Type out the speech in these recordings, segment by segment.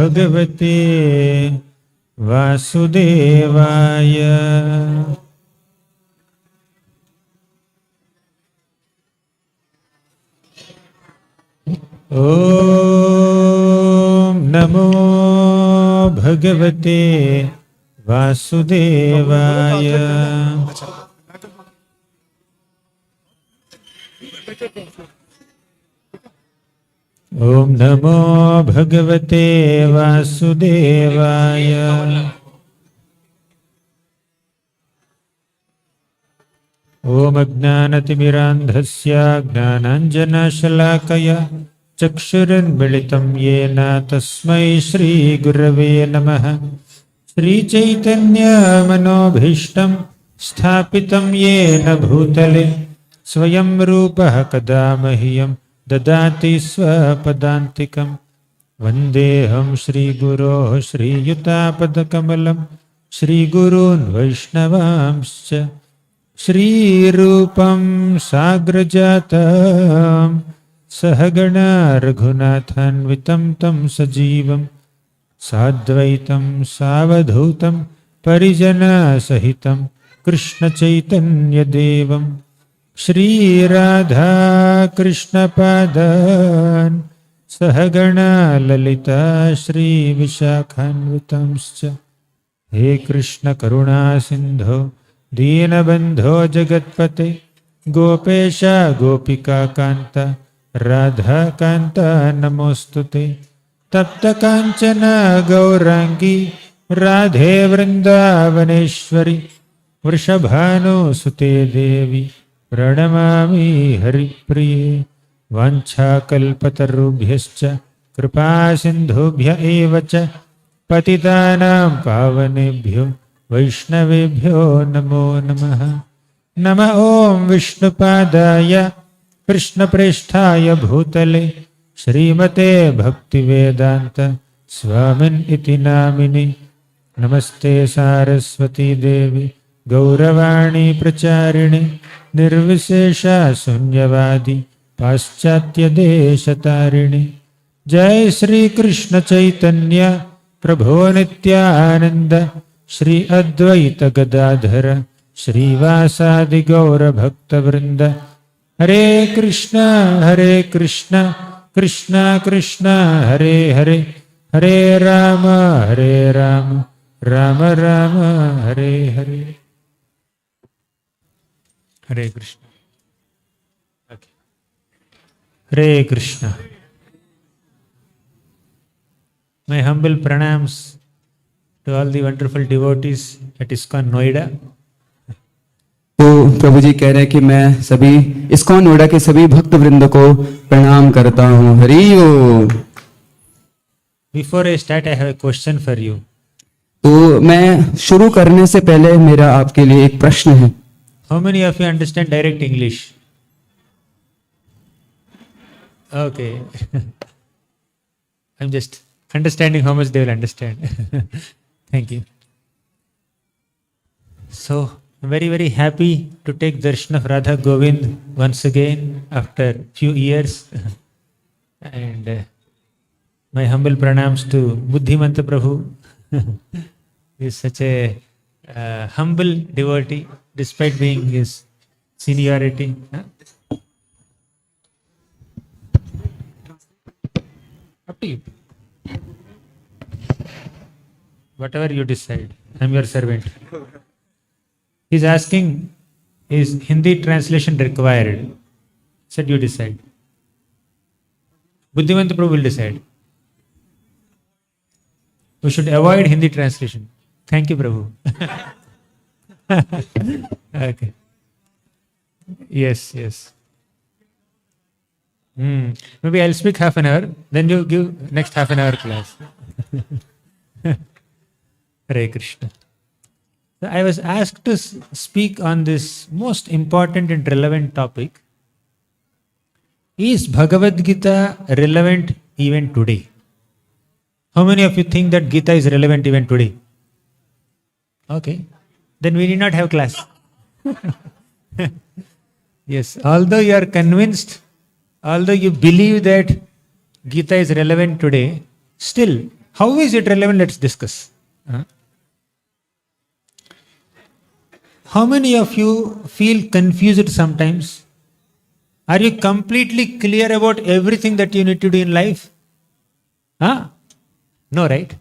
Bhagavate Vasudevaya. Om Namo Bhagavate Vasudevaya. Om Namo Bhagavate Vasudevaya. Om Ajnanatimmirandhasya Gnananjanashalakaya Chakshuranmilitam Yena Tasmai Shri Gurave Namaha. Shri Chaitanya Manobhishtam Sthapitam Yena Bhutale Swayam Rupaha Kadamahyam Dadati Swapadantikam. Vandeham Shri Guru Shri Yutapadakamalam Shri Gurun Vaishnavamscha Shri Rupam Sagrajatam Sahagana Raghunathanvitam Tam Sajivam Sadvaitam Savadhutam Parijana Sahitam Krishna Chaitanya Devam Shri Radha Krishna Padan Sahagana Lalita Shri Vishakhanvitamscha. He Krishna Karuna Sindho Deenabandho Jagatpate Gopesha Gopika Kanta Radha Kanta Namostute. Tapta Kanchana Gaurangi Radhe Vrindavaneshwari Vrishabhanu Sute Devi Pranamami Haripriye. Vancha kalpatarubhyascha kripa sindhubhya evacha patitanam pavanebhyo vaishnavebhyo namo namaha. Nama Om Vishnupadaya Krishna Presthaya Bhutale Srimate Bhaktivedanta Swamin iti namini. Namaste Saraswati Devi Gauravani Pracharini Nirvishesha Sunyavadi Paschatya Deshatarini. Jai Shri Krishna Chaitanya Prabhu Nityananda Shri Advaita Gadadhara Shri Vasadi Gaura Bhakta Vrinda. Hare Krishna Krishna Krishna Hare Hare Hare Rama Rama Rama Hare Hare. Hare Krishna. Okay. Hare Krishna. My humble pranams to all the wonderful devotees at ISKCON NOIDA. तो प्रभु जी कह रहे हैं कि मैं सभी ISKCON Noida के सभी भक्त वृंद को प्रणाम करता हूँ. हरि ओम. Before I start, I have a question for you. तो मैं शुरू करने से पहले मेरा आपके लिए एक प्रश्न है. How many of you understand direct English? Okay. I'm just understanding how much they will understand. Thank you. So, I'm very, very happy to take darshan of Radha Govind once again after few years. And my humble pranams to Buddhimanta Prabhu. He is such a humble devotee despite being his seniority. Up to you. Whatever you decide. I'm your servant. He's asking, is Hindi translation required? Said you decide. Buddhimanta Prabhu will decide. We should avoid Hindi translation. Thank you, Prabhu. Okay. Yes. Maybe I'll speak half an hour, then you give next half an hour class. Hare Krishna. So I was asked to speak on this most important and relevant topic. Is Bhagavad Gita relevant even today? How many of you think that Gita is relevant even today? Okay. Then we need not have class. Yes. Although you are convinced, although you believe that Gita is relevant today, still, How is it relevant? Let's discuss. How many of you feel confused sometimes? Are you completely clear about everything that you need to do in life? Huh? No, right?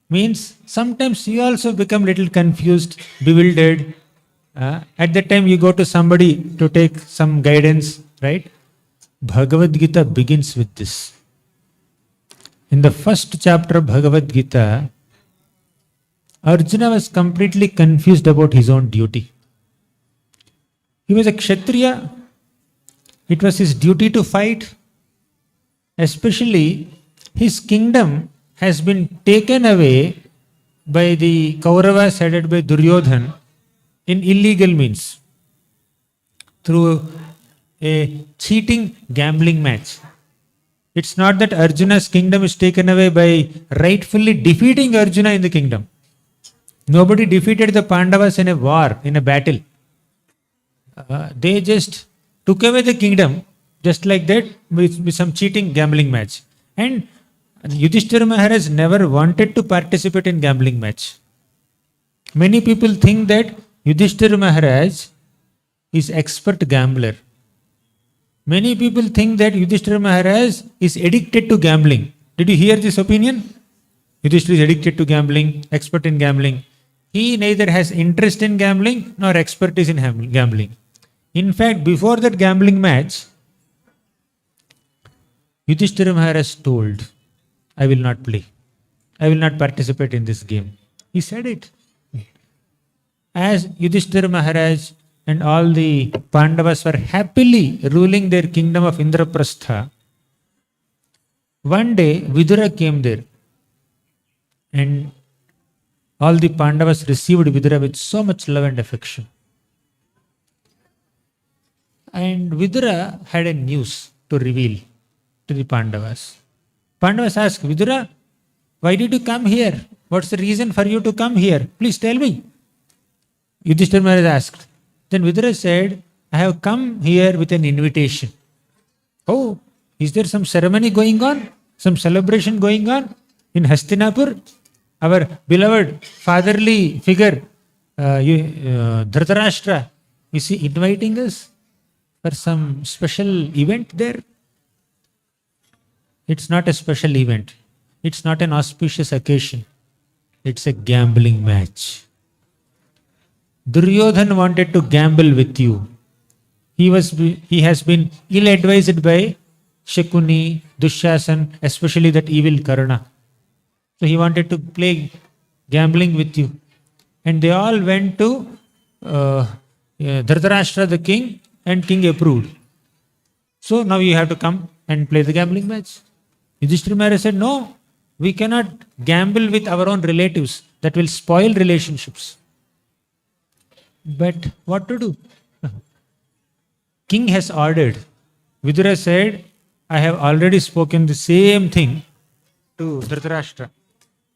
Means sometimes you also become little confused, bewildered. At that time you go to somebody to take some guidance, right? Bhagavad Gita begins with this. In the first chapter of Bhagavad Gita, Arjuna was completely confused about his own duty. He was a Kshatriya. It was his duty to fight. Especially, his kingdom has been taken away by the Kauravas headed by Duryodhan in illegal means through a cheating gambling match. It's not that Arjuna's kingdom is taken away by rightfully defeating Arjuna in the kingdom. Nobody defeated the Pandavas in a war, in a battle. They just took away the kingdom just like that with some cheating gambling match. And Yudhishthira Maharaj never wanted to participate in gambling match. Many people think that Yudhishthira Maharaj is expert gambler. Many people think that Yudhishthira Maharaj is addicted to gambling. Did you hear this opinion? Yudhishthira is addicted to gambling, expert in gambling. He neither has interest in gambling nor expertise in gambling. In fact, before that gambling match, Yudhishthira Maharaj told, I will not play. I will not participate in this game. He said it. As Yudhishthira Maharaj and all the Pandavas were happily ruling their kingdom of Indraprastha, one day Vidura came there and all the Pandavas received Vidura with so much love and affection. And Vidura had a news to reveal to the Pandavas. Pandavas asked, Vidura, why did you come here? What's the reason for you to come here? Please tell me. Yudhishthira Maharaj asked. Then Vidura said, I have come here with an invitation. Oh, is there some ceremony going on? Some celebration going on in Hastinapur? Our beloved fatherly figure, Dhritarashtra, is he inviting us for some special event there? It's not a special event. It's not an auspicious occasion. It's a gambling match. Duryodhan wanted to gamble with you. He has been ill-advised by Shakuni, Dushyasan, especially that evil Karna. So he wanted to play gambling with you. And they all went to Dhritarashtra the king, and king approved. So now you have to come and play the gambling match. Yudhishthira Maharaj said, no, we cannot gamble with our own relatives. That will spoil relationships. But what to do? King has ordered. Vidura said, I have already spoken the same thing to Dhritarashtra.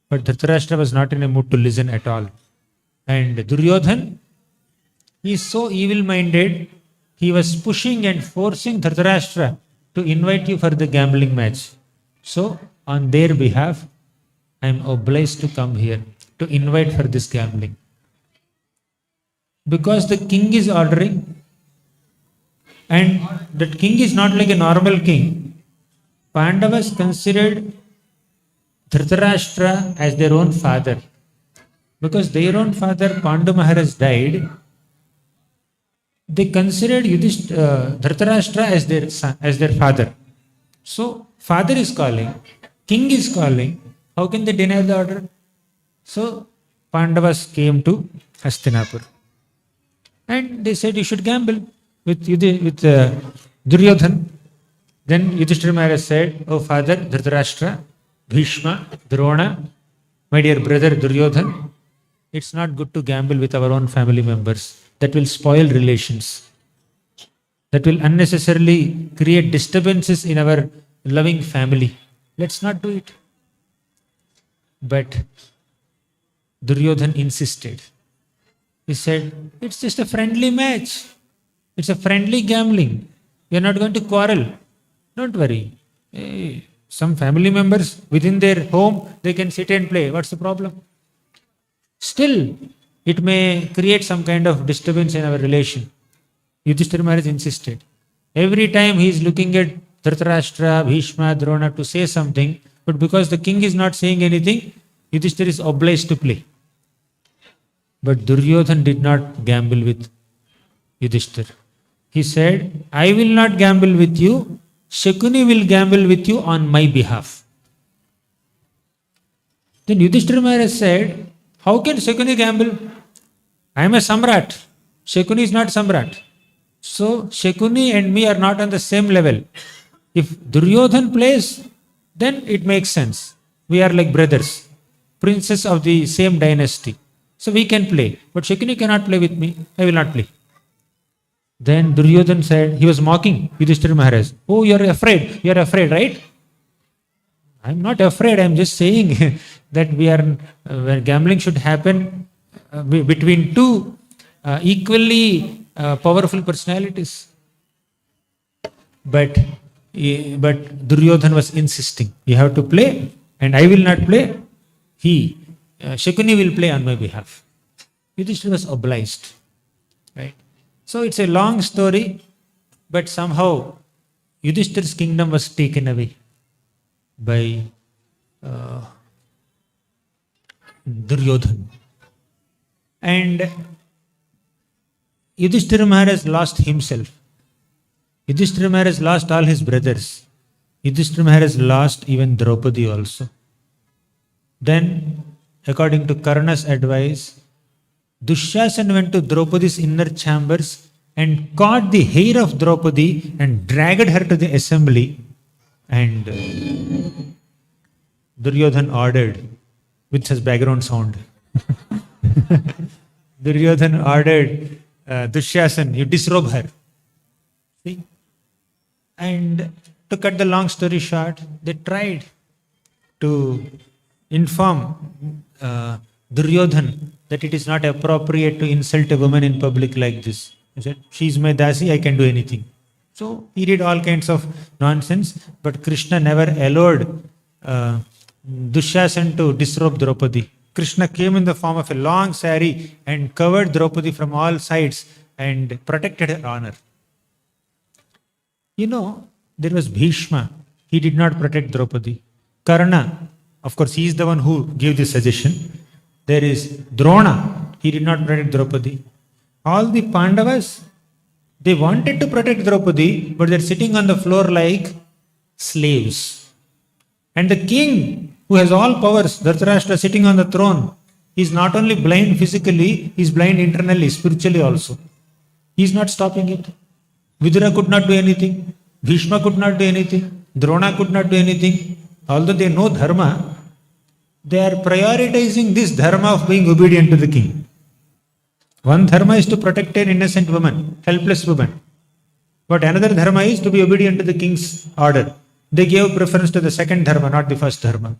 But Dhritarashtra was not in a mood to listen at all. And Duryodhan, he is so evil-minded, he was pushing and forcing Dhritarashtra to invite you for the gambling match. So, on their behalf, I am obliged to come here to invite for this gambling. Because the king is ordering, and that king is not like a normal king. Pandavas considered Dhritarashtra as their own father. Because their own father, Pandu Maharaj, died, they considered Dhritarashtra as their son, as their father. So, father is calling, king is calling, how can they deny the order? So, Pandavas came to Hastinapur. And they said, you should gamble with Duryodhan. Then Yudhishthira Maharaj said, oh father Dhritarashtra, Bhishma, Drona, my dear brother Duryodhan, it's not good to gamble with our own family members. That will spoil relations. That will unnecessarily create disturbances in our loving family. Let's not do it. But Duryodhan insisted. He said, it's just a friendly match. It's a friendly gambling. We are not going to quarrel. Don't worry. Hey, Some family members within their home, they can sit and play. What's the problem? Still, it may create some kind of disturbance in our relation. Yudhishthira Maharaj insisted. Every time he is looking at Dhritarashtra, Bhishma, Drona to say something, but because the king is not saying anything, Yudhishthira is obliged to play. But Duryodhan did not gamble with Yudhishthira. He said, I will not gamble with you, Shakuni will gamble with you on my behalf. Then Yudhishthira Maharaj said, how can Shakuni gamble? I am a Samrat. Shakuni is not Samrat. So Shakuni and me are not on the same level. If Duryodhan plays, then it makes sense. We are like brothers, princes of the same dynasty. So we can play. But Shakuni cannot play with me. I will not play. Then Duryodhan said, he was mocking Yudhishthira Maharaj. Oh, you are afraid. You are afraid, right? I am not afraid. I am just saying that when gambling should happen between two equally powerful personalities. But Duryodhan was insisting, you have to play and I will not play. Shakuni will play on my behalf. Yudhishthira was obliged. Right? So it's a long story, but somehow Yudhishthira's kingdom was taken away by Duryodhan. And Yudhishthira Maharaj lost himself. Yudhishthira Maharaj lost all his brothers. Yudhishthira Maharaj lost even Draupadi also. Then, according to Karna's advice, Dushasan went to Draupadi's inner chambers and caught the hair of Draupadi and dragged her to the assembly. And Duryodhan ordered, with his background sound, Duryodhan ordered Dushasan, you disrobe her. See? And to cut the long story short, they tried to inform Duryodhan that it is not appropriate to insult a woman in public like this. He said, she is my dasi, I can do anything. So he did all kinds of nonsense, but Krishna never allowed Dushasan to disrobe Draupadi. Krishna came in the form of a long sari and covered Draupadi from all sides and protected her honor. You know, there was Bhishma. He did not protect Draupadi. Karna, of course, he is the one who gave the suggestion. There is Drona. He did not protect Draupadi. All the Pandavas, they wanted to protect Draupadi, but they're sitting on the floor like slaves. And the king, who has all powers, Dhritarashtra, sitting on the throne, he is not only blind physically, he is blind internally, spiritually also. He is not stopping it. Vidura could not do anything. Bhishma could not do anything. Drona could not do anything. Although they know dharma, they are prioritizing this dharma of being obedient to the king. One dharma is to protect an innocent woman, helpless woman. But another dharma is to be obedient to the king's order. They gave preference to the second dharma, not the first dharma.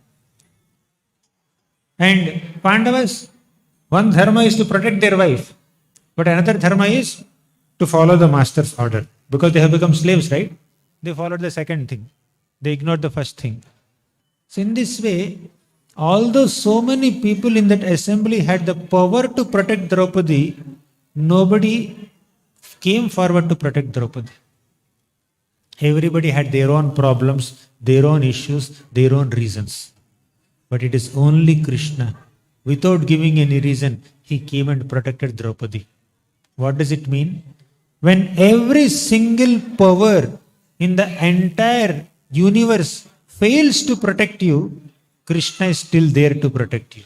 And Pandavas, one dharma is to protect their wife, but another dharma is to follow the master's order. Because they have become slaves, right? They followed the second thing. They ignored the first thing. So in this way, although so many people in that assembly had the power to protect Draupadi, nobody came forward to protect Draupadi. Everybody had their own problems, their own issues, their own reasons. But it is only Krishna. Without giving any reason, he came and protected Draupadi. What does it mean? When every single power in the entire universe fails to protect you, Krishna is still there to protect you.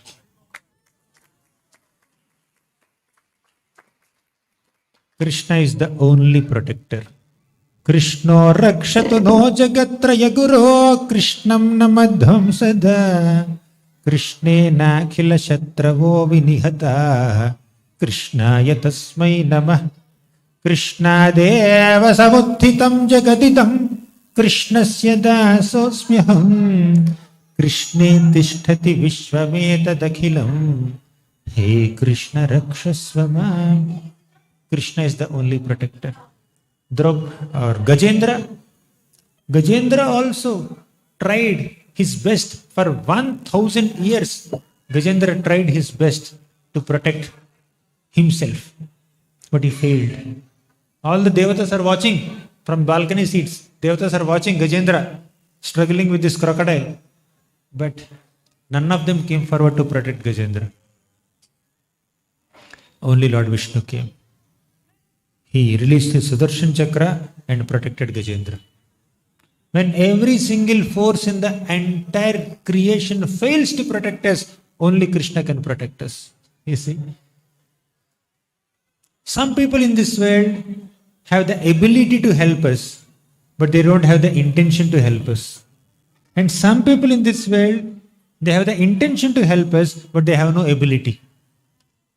Krishna is the only protector. Krishno rakshatu no jagatraya guru Krishnam namadham sada Krishne nakhila shatravo vinihata Krishnaya tasmai namah Krishna deva samuthitam jagadidam Krishnasya dasosmyaham Krishne tishtati vishvametadakhilam He Krishna rakshasvamam. Krishna is the only protector. Gajendra also, tried his best for 1000 years. Gajendra tried his best to protect himself, but he failed. All the devatas are watching from balcony seats. Devatas are watching Gajendra struggling with this crocodile, but none of them came forward to protect Gajendra. Only Lord Vishnu came. He released his Sudarshan Chakra and protected Gajendra. When every single force in the entire creation fails to protect us, only Krishna can protect us. You see? Some people in this world have the ability to help us, but they don't have the intention to help us. And some people in this world, they have the intention to help us, but they have no ability.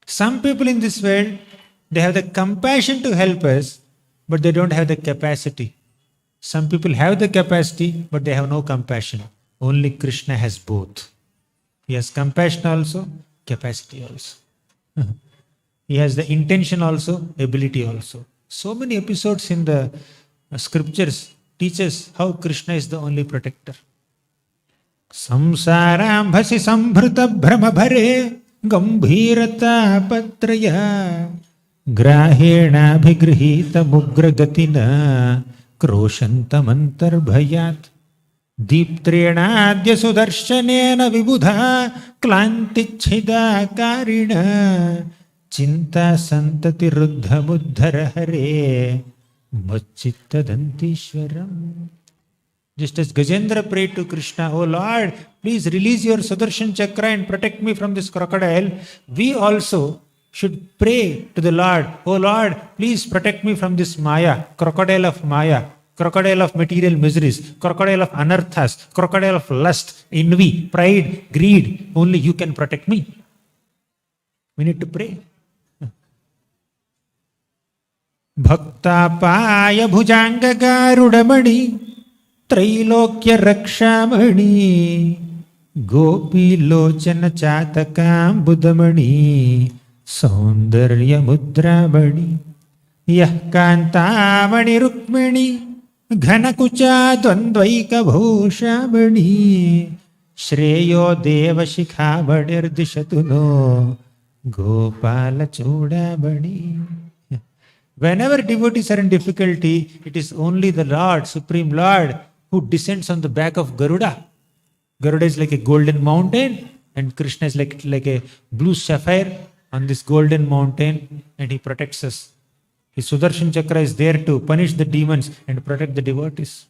Some people in this world, they have the compassion to help us, but they don't have the capacity. Some people have the capacity, but they have no compassion. Only Krishna has both. He has compassion also, capacity also. He has the intention also, ability also. So many episodes in the scriptures teach us how Krishna is the only protector. Samsarambhasi sambhrita brahmabhare gambhirata patraya grahena bhigrihita mugragatina kroshantamantarbhayat diptrenadya sudarshanena vibudha klantichhida karina Chinta santati ruddha buddhara hare macchitta dantishwaram. Just as Gajendra prayed to Krishna, "Oh Lord, please release your Sudarshan Chakra and protect me from this crocodile," we also should pray to the Lord, "Oh Lord, please protect me from this Maya, crocodile of material miseries, crocodile of anarthas, crocodile of lust, envy, pride, greed. Only you can protect me." We need to pray. Bhaktapaya bhujanga garudamani Trailokya rakshamani Gopi lochana chatakam budamani Saundarya mudramani Yah kantamani rukmini Ghanakucha dvandvaika bhushamani Shreyo deva shikhamanir dishatuno Gopala chodamani. Whenever devotees are in difficulty, it is only the Lord, Supreme Lord, who descends on the back of Garuda. Garuda is like a golden mountain, and Krishna is like a blue sapphire on this golden mountain, and he protects us. His Sudarshan Chakra is there to punish the demons and protect the devotees.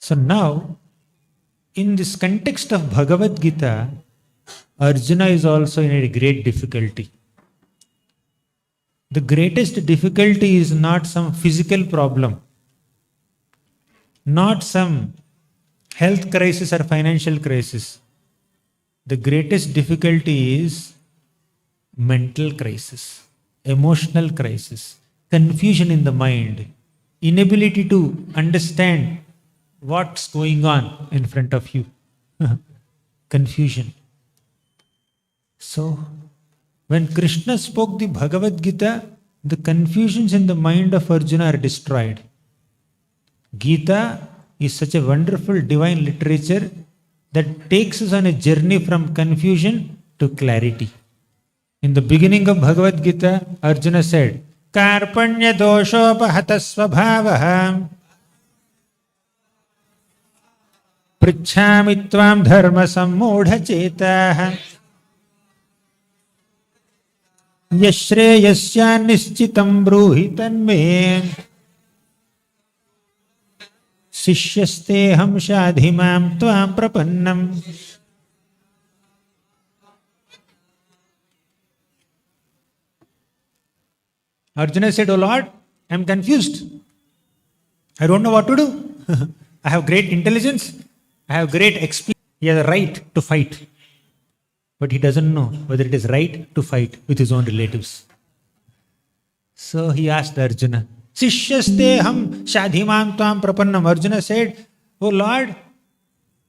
So now, in this context of Bhagavad Gita, Arjuna is also in a great difficulty. The greatest difficulty is not some physical problem, not some health crisis or financial crisis. The greatest difficulty is mental crisis, emotional crisis, confusion in the mind, inability to understand what's going on in front of you. Confusion. So, when Krishna spoke the Bhagavad Gita, the confusions in the mind of Arjuna are destroyed. Gita is such a wonderful divine literature that takes us on a journey from confusion to clarity. In the beginning of Bhagavad Gita, Arjuna said, Karpanya doshopahata svabhavaha Prichhami tvam dharma sammodha chetaha Yashreyasya nischitam bruhi tanme Sishyaste ham shadhimam tvam prapannam. Arjuna said, "Oh Lord, I am confused. I don't know what to do. I have great intelligence. I have great experience. He has a right to fight. But he doesn't know whether it is right to fight with his own relatives." So he asked Arjuna, Sishyaste ham shadhimam tvam prapannam. Arjuna said, "Oh Lord,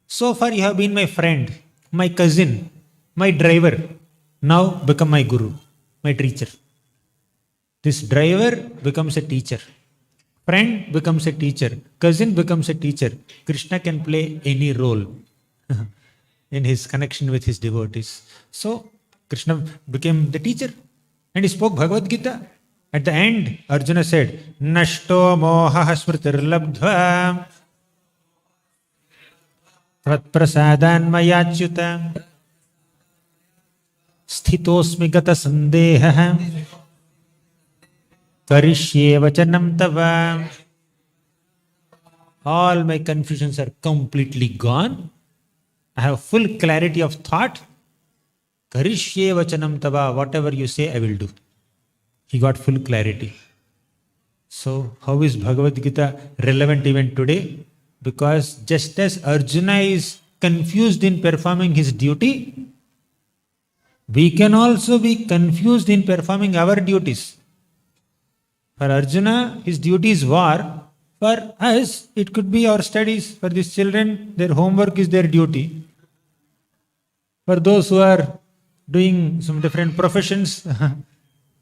so far you have been my friend, my cousin, my driver. Now become my guru, my teacher." This driver becomes a teacher. Friend becomes a teacher, cousin becomes a teacher. Krishna can play any role in his connection with his devotees. So Krishna became the teacher and he spoke Bhagavad Gita. At the end, Arjuna said, Nashto moha smritir labdhva tvatprasadan mayachyuta sthitosmi gata sandeha karishye vachanam tava. All my confusions are completely gone. I have full clarity of thought. Karishye vachanam tava. Whatever you say, I will do. He got full clarity. So, how is Bhagavad Gita relevant even today? Because just as Arjuna is confused in performing his duty, we can also be confused in performing our duties. For Arjuna, his duty is war. For us, it could be our studies. For these children, their homework is their duty. For those who are doing some different professions,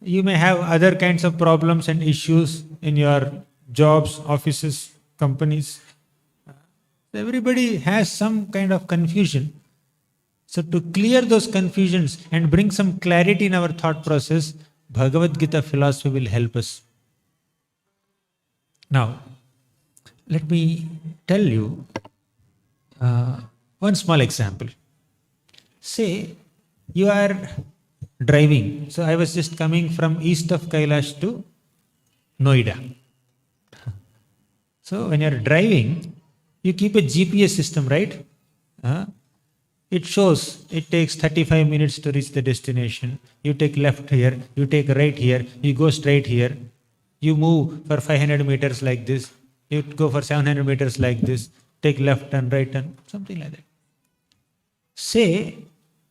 you may have other kinds of problems and issues in your jobs, offices, companies. Everybody has some kind of confusion. So to clear those confusions and bring some clarity in our thought process, Bhagavad Gita philosophy will help us. Now, let me tell you one small example. Say you are driving. So I was just coming from east of Kailash to NOIDA. So when you are driving, you keep a GPS system, right? It shows it takes 35 minutes to reach the destination. You take left here, you take right here, you go straight here. You move for 500 meters like this. You go for 700 meters like this. Take left and right and something like that. Say,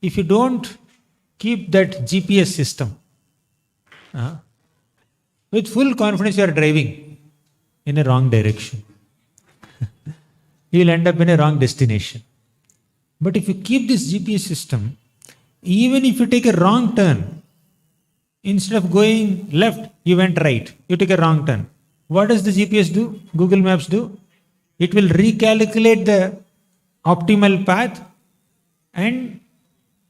if you don't keep that GPS system, with full confidence you are driving in a wrong direction. You will end up in a wrong destination. But if you keep this GPS system, even if you take a wrong turn, instead of going left, you went right. You took a wrong turn. What does the GPS do? Google Maps do? It will recalculate the optimal path and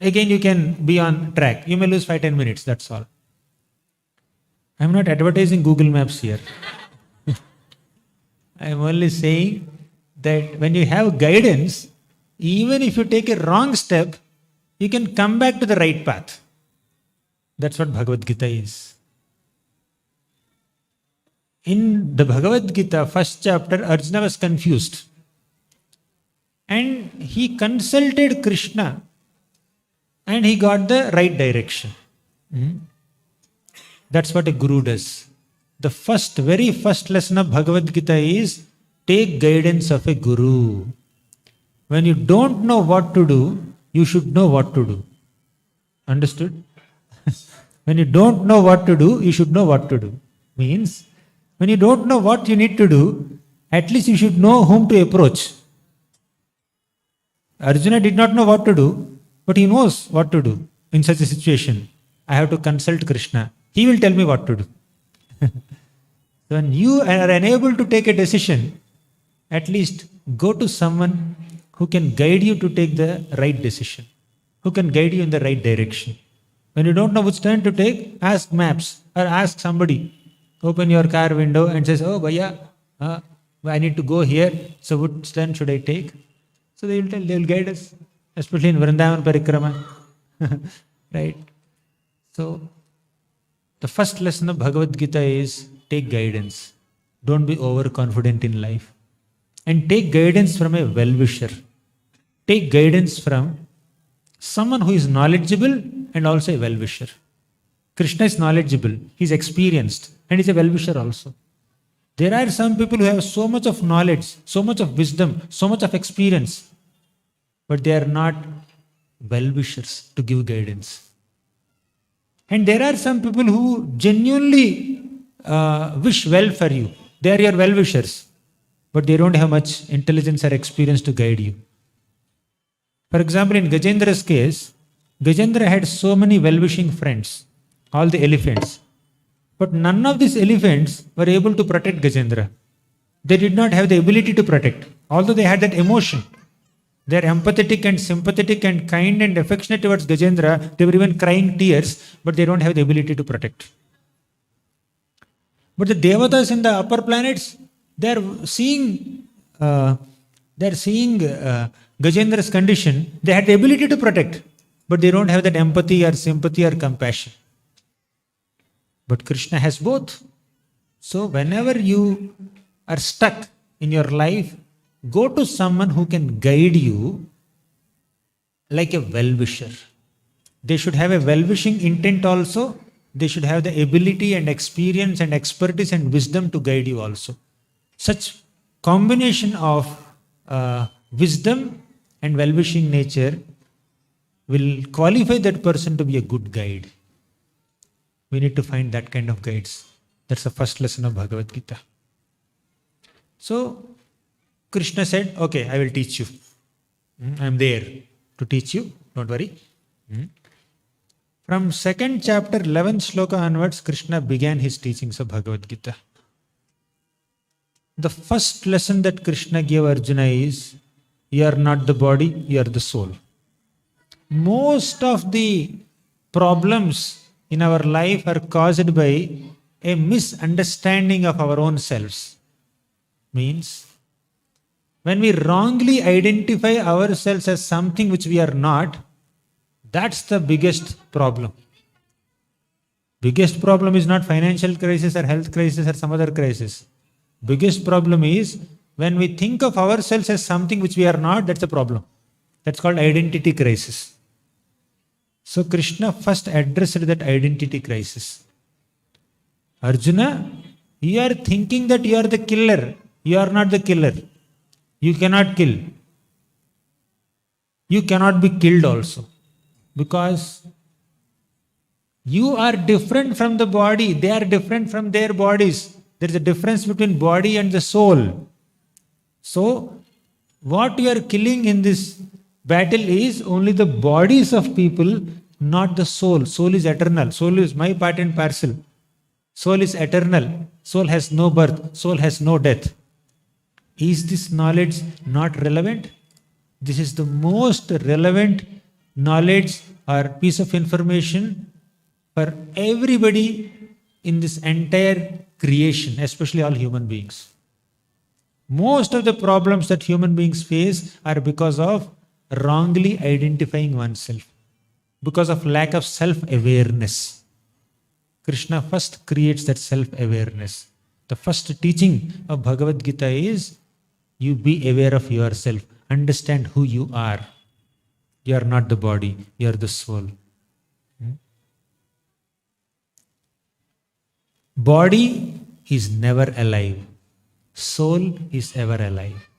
again you can be on track. You may lose 5-10 minutes, that's all. I am not advertising Google Maps here. I am only saying that when you have guidance, even if you take a wrong step, you can come back to the right path. That's what Bhagavad Gita is. In the Bhagavad Gita, first chapter, Arjuna was confused. And he consulted Krishna and he got the right direction. That's what a guru does. The very first lesson of Bhagavad Gita is take guidance of a guru. When you don't know what to do, you should know what to do. Understood? When you don't know what to do, you should know what to do. Means, when you don't know what you need to do, at least you should know whom to approach. Arjuna did not know what to do, but he knows what to do in such a situation. I have to consult Krishna. He will tell me what to do. When you are unable to take a decision, at least go to someone who can guide you to take the right decision, who can guide you in the right direction. When you don't know which turn to take, ask maps or ask somebody. Open your car window and says, oh, Bhaiya, I need to go here. So which turn should I take? So they will guide us, especially in Vrindavan Parikrama. Right? So the first lesson of Bhagavad Gita is take guidance. Don't be overconfident in life. And take guidance from a well-wisher. Take guidance from someone who is knowledgeable and also a well-wisher. Krishna is knowledgeable, he is experienced, and he is a well-wisher also. There are some people who have so much of knowledge, so much of wisdom, so much of experience, but they are not well-wishers to give guidance. And there are some people who genuinely wish well for you. They are your well-wishers, but they don't have much intelligence or experience to guide you. For example, in Gajendra's case, Gajendra had so many well-wishing friends, all the elephants. But none of these elephants were able to protect Gajendra. They did not have the ability to protect, although they had that emotion. They are empathetic and sympathetic and kind and affectionate towards Gajendra. They were even crying tears, but they don't have the ability to protect. But the Devatas in the upper planets, they are seeing Gajendra's condition. They had the ability to protect, but they don't have that empathy or sympathy or compassion. But Krishna has both. So whenever you are stuck in your life, go to someone who can guide you like a well-wisher. They should have a well-wishing intent also. They should have the ability and experience and expertise and wisdom to guide you also. Such combination of wisdom and well-wishing nature will qualify that person to be a good guide. We need to find that kind of guides. That's the first lesson of Bhagavad Gita. So, Krishna said, okay, I will teach you. I am there to teach you, don't worry. From 2nd chapter, 11th shloka onwards, Krishna began his teachings of Bhagavad Gita. The first lesson that Krishna gave Arjuna is, you are not the body, you are the soul. Most of the problems in our life are caused by a misunderstanding of our own selves. Means, when we wrongly identify ourselves as something which we are not, that's the biggest problem. Biggest problem is not financial crisis or health crisis or some other crisis. Biggest problem is when we think of ourselves as something which we are not, that's a problem. That's called identity crisis. So Krishna first addressed that identity crisis. Arjuna, you are thinking that you are the killer. You are not the killer. You cannot kill. You cannot be killed also. Because you are different from the body. They are different from their bodies. There is a difference between body and the soul. So, what you are killing in this battle is only the bodies of people, not the soul. Soul is eternal. Soul is my part and parcel. Soul is eternal. Soul has no birth. Soul has no death. Is this knowledge not relevant? This is the most relevant knowledge or piece of information for everybody in this entire creation, especially all human beings. Most of the problems that human beings face are because of wrongly identifying oneself, because of lack of self-awareness. Krishna first creates that self-awareness. The first teaching of Bhagavad Gita is, you be aware of yourself. Understand who you are. You are not the body, you are the soul. Body is never alive. Soul is ever alive.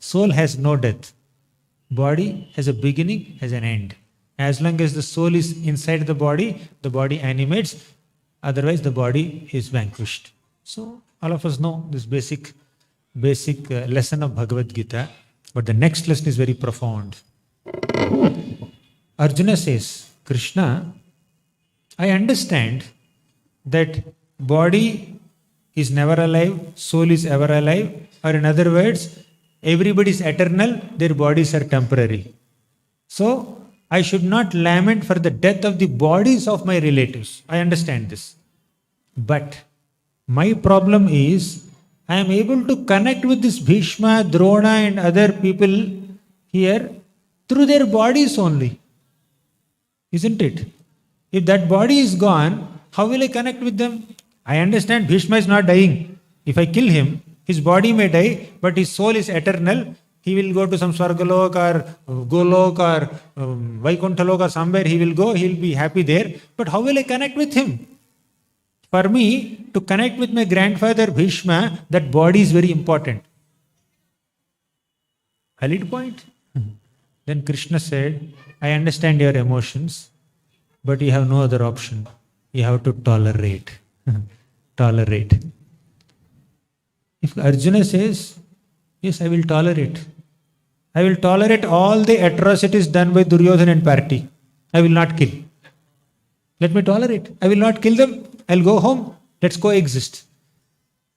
Soul has no death. Body has a beginning, has an end. As long as the soul is inside the body animates. Otherwise, the body is vanquished. So, all of us know this basic lesson of Bhagavad Gita. But the next lesson is very profound. Arjuna says, Krishna, I understand that body is never alive, soul is ever alive, or in other words, everybody is eternal, their bodies are temporary. So, I should not lament for the death of the bodies of my relatives. I understand this. But my problem is, I am able to connect with this Bhishma, Drona and other people here through their bodies only. Isn't it? If that body is gone, how will I connect with them? I understand Bhishma is not dying. If I kill him, his body may die, but his soul is eternal. He will go to some Swargalok or Golok or Vaikunthalok or somewhere he will go. He will be happy there. But how will I connect with him? For me, to connect with my grandfather Bhishma, that body is very important. Valid point? Then Krishna said, I understand your emotions, but you have no other option. You have to tolerate. Tolerate. If Arjuna says, yes, I will tolerate. I will tolerate all the atrocities done by Duryodhana and party. I will not kill. Let me tolerate. I will not kill them. I'll go home. Let's coexist.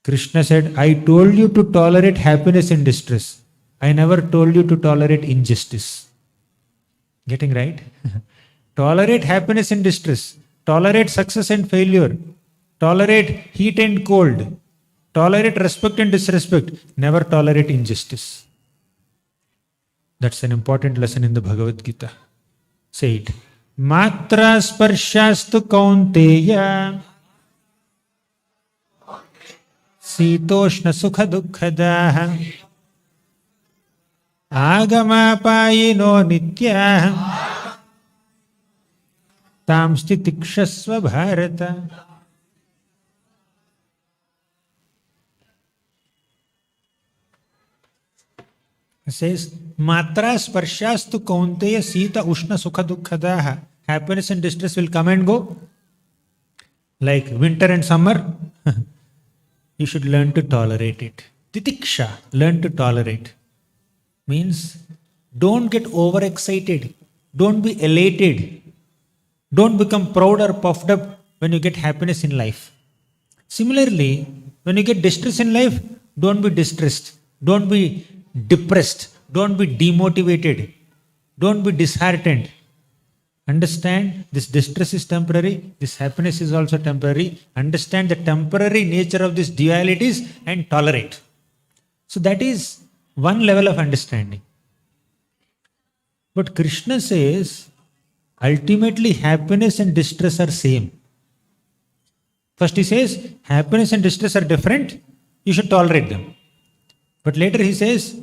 Krishna said, I told you to tolerate happiness and distress. I never told you to tolerate injustice. Getting right? Tolerate happiness and distress. Tolerate success and failure. Tolerate heat and cold. Tolerate respect and disrespect. Never tolerate injustice. That's an important lesson in the Bhagavad Gita. Say it. Matra sparshastu kaunteya Sitoshna sukha dukkhadaha Agamapayino nitya Tam stitikshasva bharata. It says, Matra sparshastu kaunteya sita ushna sukha dukkhadaha. Happiness and distress will come and go. Like winter and summer. You should learn to tolerate it. Titiksha, learn to tolerate. Means, don't get overexcited. Don't be elated. Don't become proud or puffed up when you get happiness in life. Similarly, when you get distress in life, don't be distressed. Don't be depressed. Don't be demotivated. Don't be disheartened. Understand this distress is temporary. This happiness is also temporary. Understand the temporary nature of these dualities and tolerate. So that is one level of understanding. But Krishna says, ultimately happiness and distress are same. First he says, happiness and distress are different. You should tolerate them. But later he says,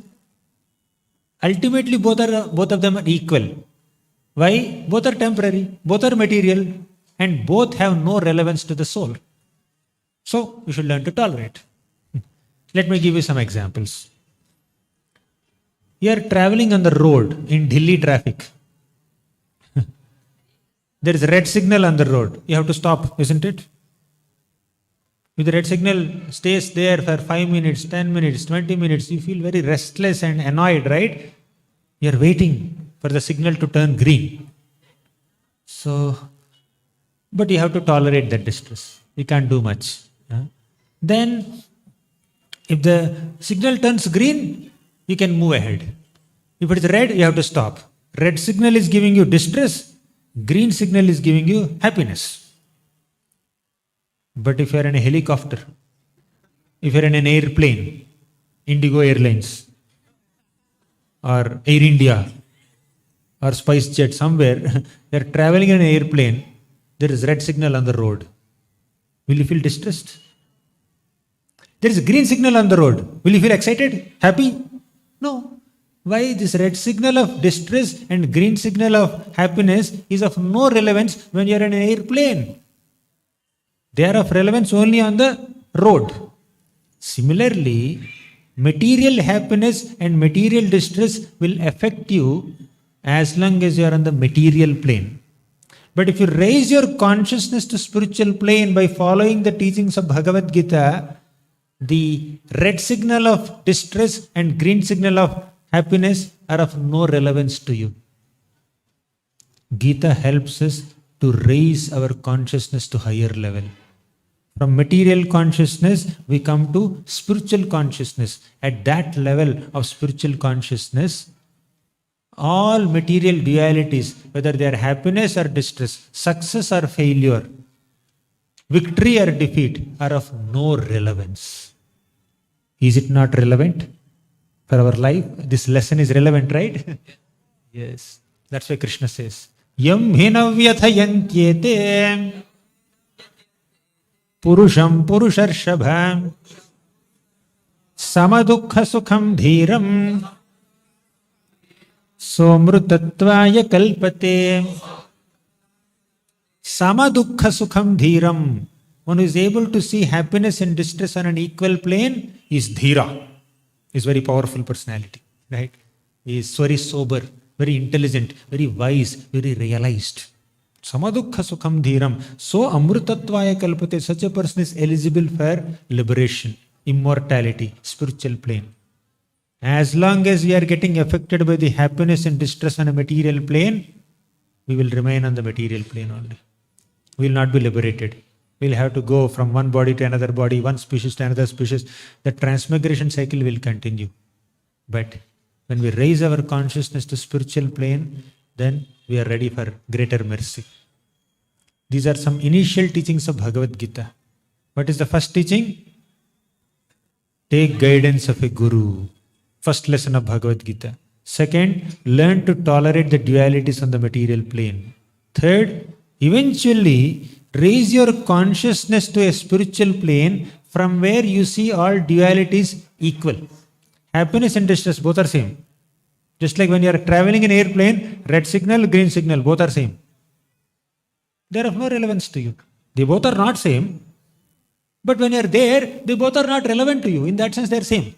ultimately both of them are equal. Why? Both are temporary, both are material, and both have no relevance to the soul. So, you should learn to tolerate. Let me give you some examples. You are traveling on the road in Delhi traffic. There is a red signal on the road. You have to stop, isn't it? If the red signal stays there for 5 minutes, 10 minutes, 20 minutes, you feel very restless and annoyed, right? You are waiting for the signal to turn green. So, but you have to tolerate that distress. You can't do much. Then, if the signal turns green, you can move ahead. If it is red, you have to stop. Red signal is giving you distress. Green signal is giving you happiness. But if you are in a helicopter, if you are in an airplane, Indigo Airlines, or Air India, or SpiceJet, somewhere, you are traveling in an airplane, there is red signal on the road. Will you feel distressed? There is a green signal on the road. Will you feel excited? Happy? No. Why? This red signal of distress and green signal of happiness is of no relevance when you are in an airplane. They are of relevance only on the road. Similarly, material happiness and material distress will affect you as long as you are on the material plane. But if you raise your consciousness to spiritual plane by following the teachings of Bhagavad Gita, the red signal of distress and green signal of happiness are of no relevance to you. Gita helps us to raise our consciousness to higher level. From material consciousness, we come to spiritual consciousness. At that level of spiritual consciousness, all material dualities, whether they are happiness or distress, success or failure, victory or defeat, are of no relevance. Is it not relevant for our life? This lesson is relevant, right? Yes. That's why Krishna says, Yam hinavyathayantye Purusham Purusharshabham Samadukha Sukham Dhiram Somrutatvaya Kalpate. Samadukha Sukham Dhiram. One who is able to see happiness and distress on an equal plane is Dhira. Is very powerful personality, right? He is very sober, very intelligent, very wise, very realized. Samadukha Sukham Dhiram. So Amrutatvaya Kalpate. Such a person is eligible for liberation, immortality, spiritual plane. As long as we are getting affected by the happiness and distress on a material plane, we will remain on the material plane only. We will not be liberated. We'll have to go from one body to another body, one species to another species. The transmigration cycle will continue. But when we raise our consciousness to spiritual plane, then we are ready for greater mercy. These are some initial teachings of Bhagavad Gita. What is the first teaching? Take guidance of a guru. First lesson of Bhagavad Gita. Second, learn to tolerate the dualities on the material plane. Third, eventually raise your consciousness to a spiritual plane from where you see all dualities equal. Happiness and distress, both are same. Just like when you are traveling in airplane, red signal, green signal, both are same. They are of no relevance to you. They both are not same. But when you are there, they both are not relevant to you. In that sense, they are same.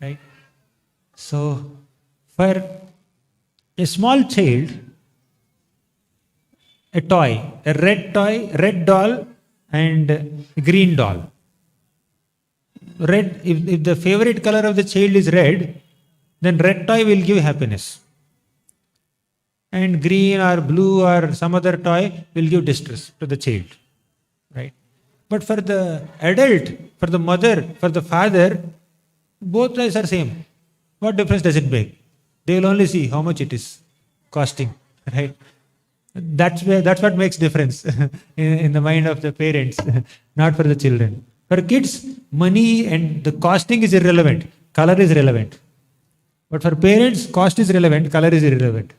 Right? So, for a small child, a toy, red doll and a green doll. Red, if the favorite color of the child is red, then red toy will give happiness. And green or blue or some other toy will give distress to the child. Right? But for the adult, for the mother, for the father, both toys are same. What difference does it make? They will only see how much it is costing. Right? That's what makes difference in the mind of the parents, not for the children. For kids, money and the costing is irrelevant. Color is relevant. But for parents, cost is relevant, color is irrelevant.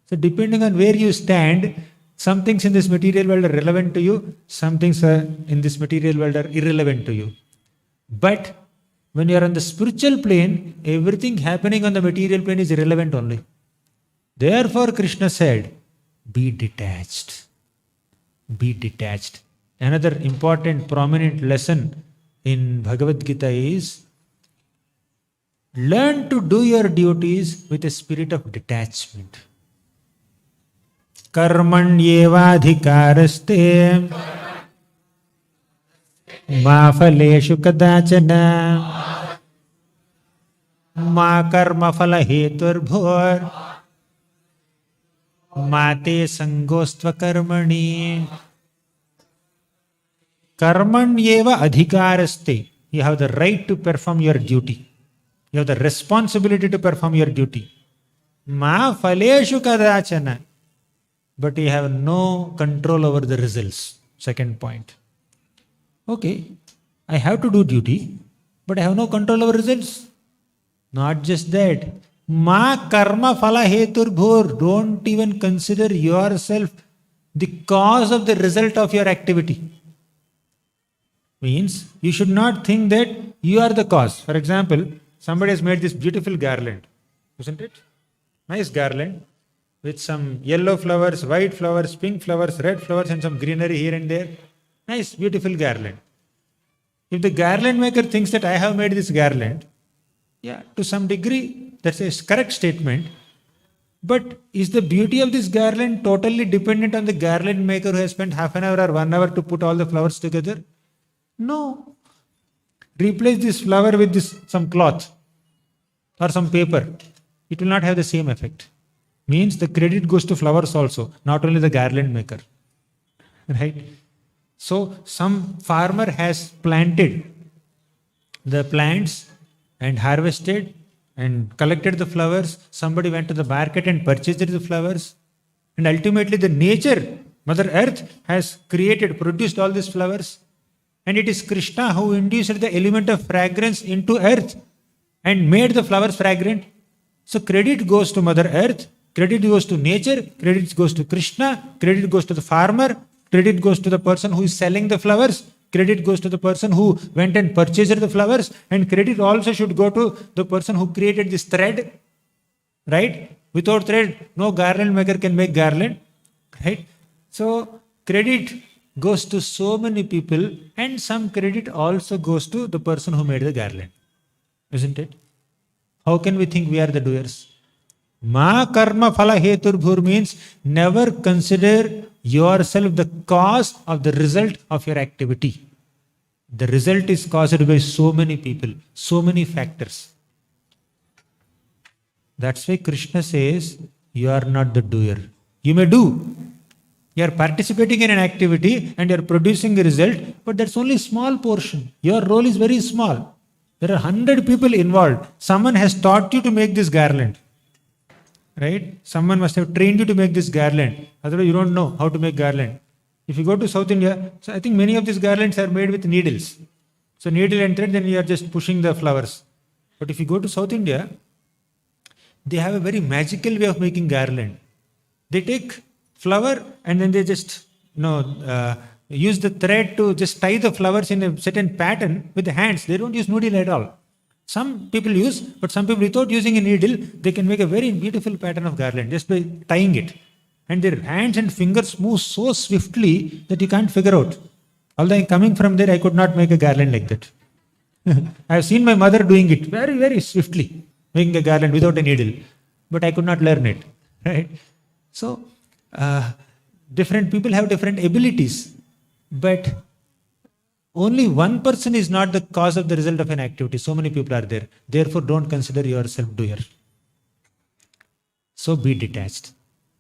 So depending on where you stand, some things in this material world are relevant to you, some things in this material world are irrelevant to you. But when you are on the spiritual plane, everything happening on the material plane is irrelevant only. Therefore, Krishna said, be detached. Be detached. Another important, prominent lesson in Bhagavad Gita is learn to do your duties with a spirit of detachment. Karmanyevadhikaraste ma phaleshu kadachana ma karma phala heturbhur mate sangostva karmani. Karmanyeva adhikaraste. You have the right to perform your duty. You have the responsibility to perform your duty. Ma phaleshu kadachana. But you have no control over the results. Second point. Okay, I have to do duty, but I have no control over results. Not just that. Ma karma phala heturbhur. Don't even consider yourself the cause of the result of your activity. Means you should not think that you are the cause. For example, somebody has made this beautiful garland, isn't it? Nice garland with some yellow flowers, white flowers, pink flowers, red flowers, and some greenery here and there. Nice, beautiful garland. If the garland maker thinks that I have made this garland, yeah, to some degree, that's a correct statement. But is the beauty of this garland totally dependent on the garland maker who has spent half an hour or 1 hour to put all the flowers together? No. Replace this flower with some cloth or some paper. It will not have the same effect. Means the credit goes to flowers also, not only the garland maker. Right? So some farmer has planted the plants and harvested and collected the flowers. Somebody went to the market and purchased the flowers. And ultimately the nature, Mother Earth, has produced all these flowers. And it is Krishna who induced the element of fragrance into earth and made the flowers fragrant. So credit goes to Mother Earth, credit goes to nature, credit goes to Krishna, credit goes to the farmer, credit goes to the person who is selling the flowers, credit goes to the person who went and purchased the flowers, and credit also should go to the person who created this thread. Right? Without thread, no garland maker can make garland. Right? So credit goes to so many people, and some credit also goes to the person who made the garland. Isn't it? How can we think we are the doers? Ma karma phala heturbhur means never consider yourself the cause of the result of your activity. The result is caused by so many people, so many factors. That's why Krishna says, you are not the doer. You may do, You are participating in an activity and you are producing a result, but that's only a small portion. Your role is very small. There are 100 people involved. Someone has taught you to make this garland. Right? Someone must have trained you to make this garland. Otherwise, you don't know how to make garland. If you go to South India, so I think many of these garlands are made with needles. So needle and thread, then you are just pushing the flowers. But if you go to South India, they have a very magical way of making garland. They take flower and then they just use the thread to just tie the flowers in a certain pattern with the hands. They don't use needle at all. Some people use, but some people without using a needle, they can make a very beautiful pattern of garland just by tying it. And their hands and fingers move so swiftly that you can't figure out. Although coming from there, I could not make a garland like that. I have seen my mother doing it very, very swiftly, making a garland without a needle. But I could not learn it. Right? So, different people have different abilities. But only one person is not the cause of the result of an activity. So many people are there. Therefore, don't consider yourself doer. So be detached.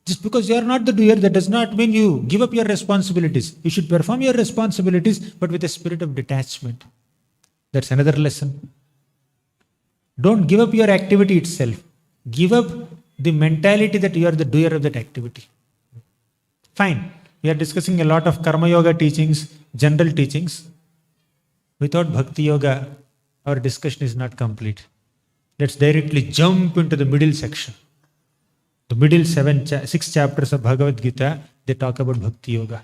Just because you are not the doer, that does not mean you give up your responsibilities. You should perform your responsibilities, but with a spirit of detachment. That's another lesson. Don't give up your activity itself. Give up the mentality that you are the doer of that activity. Fine. We are discussing a lot of karma yoga teachings, general teachings. Without bhakti yoga, our discussion is not complete. Let's directly jump into the middle section. The middle 6 chapters of Bhagavad Gita, they talk about bhakti yoga.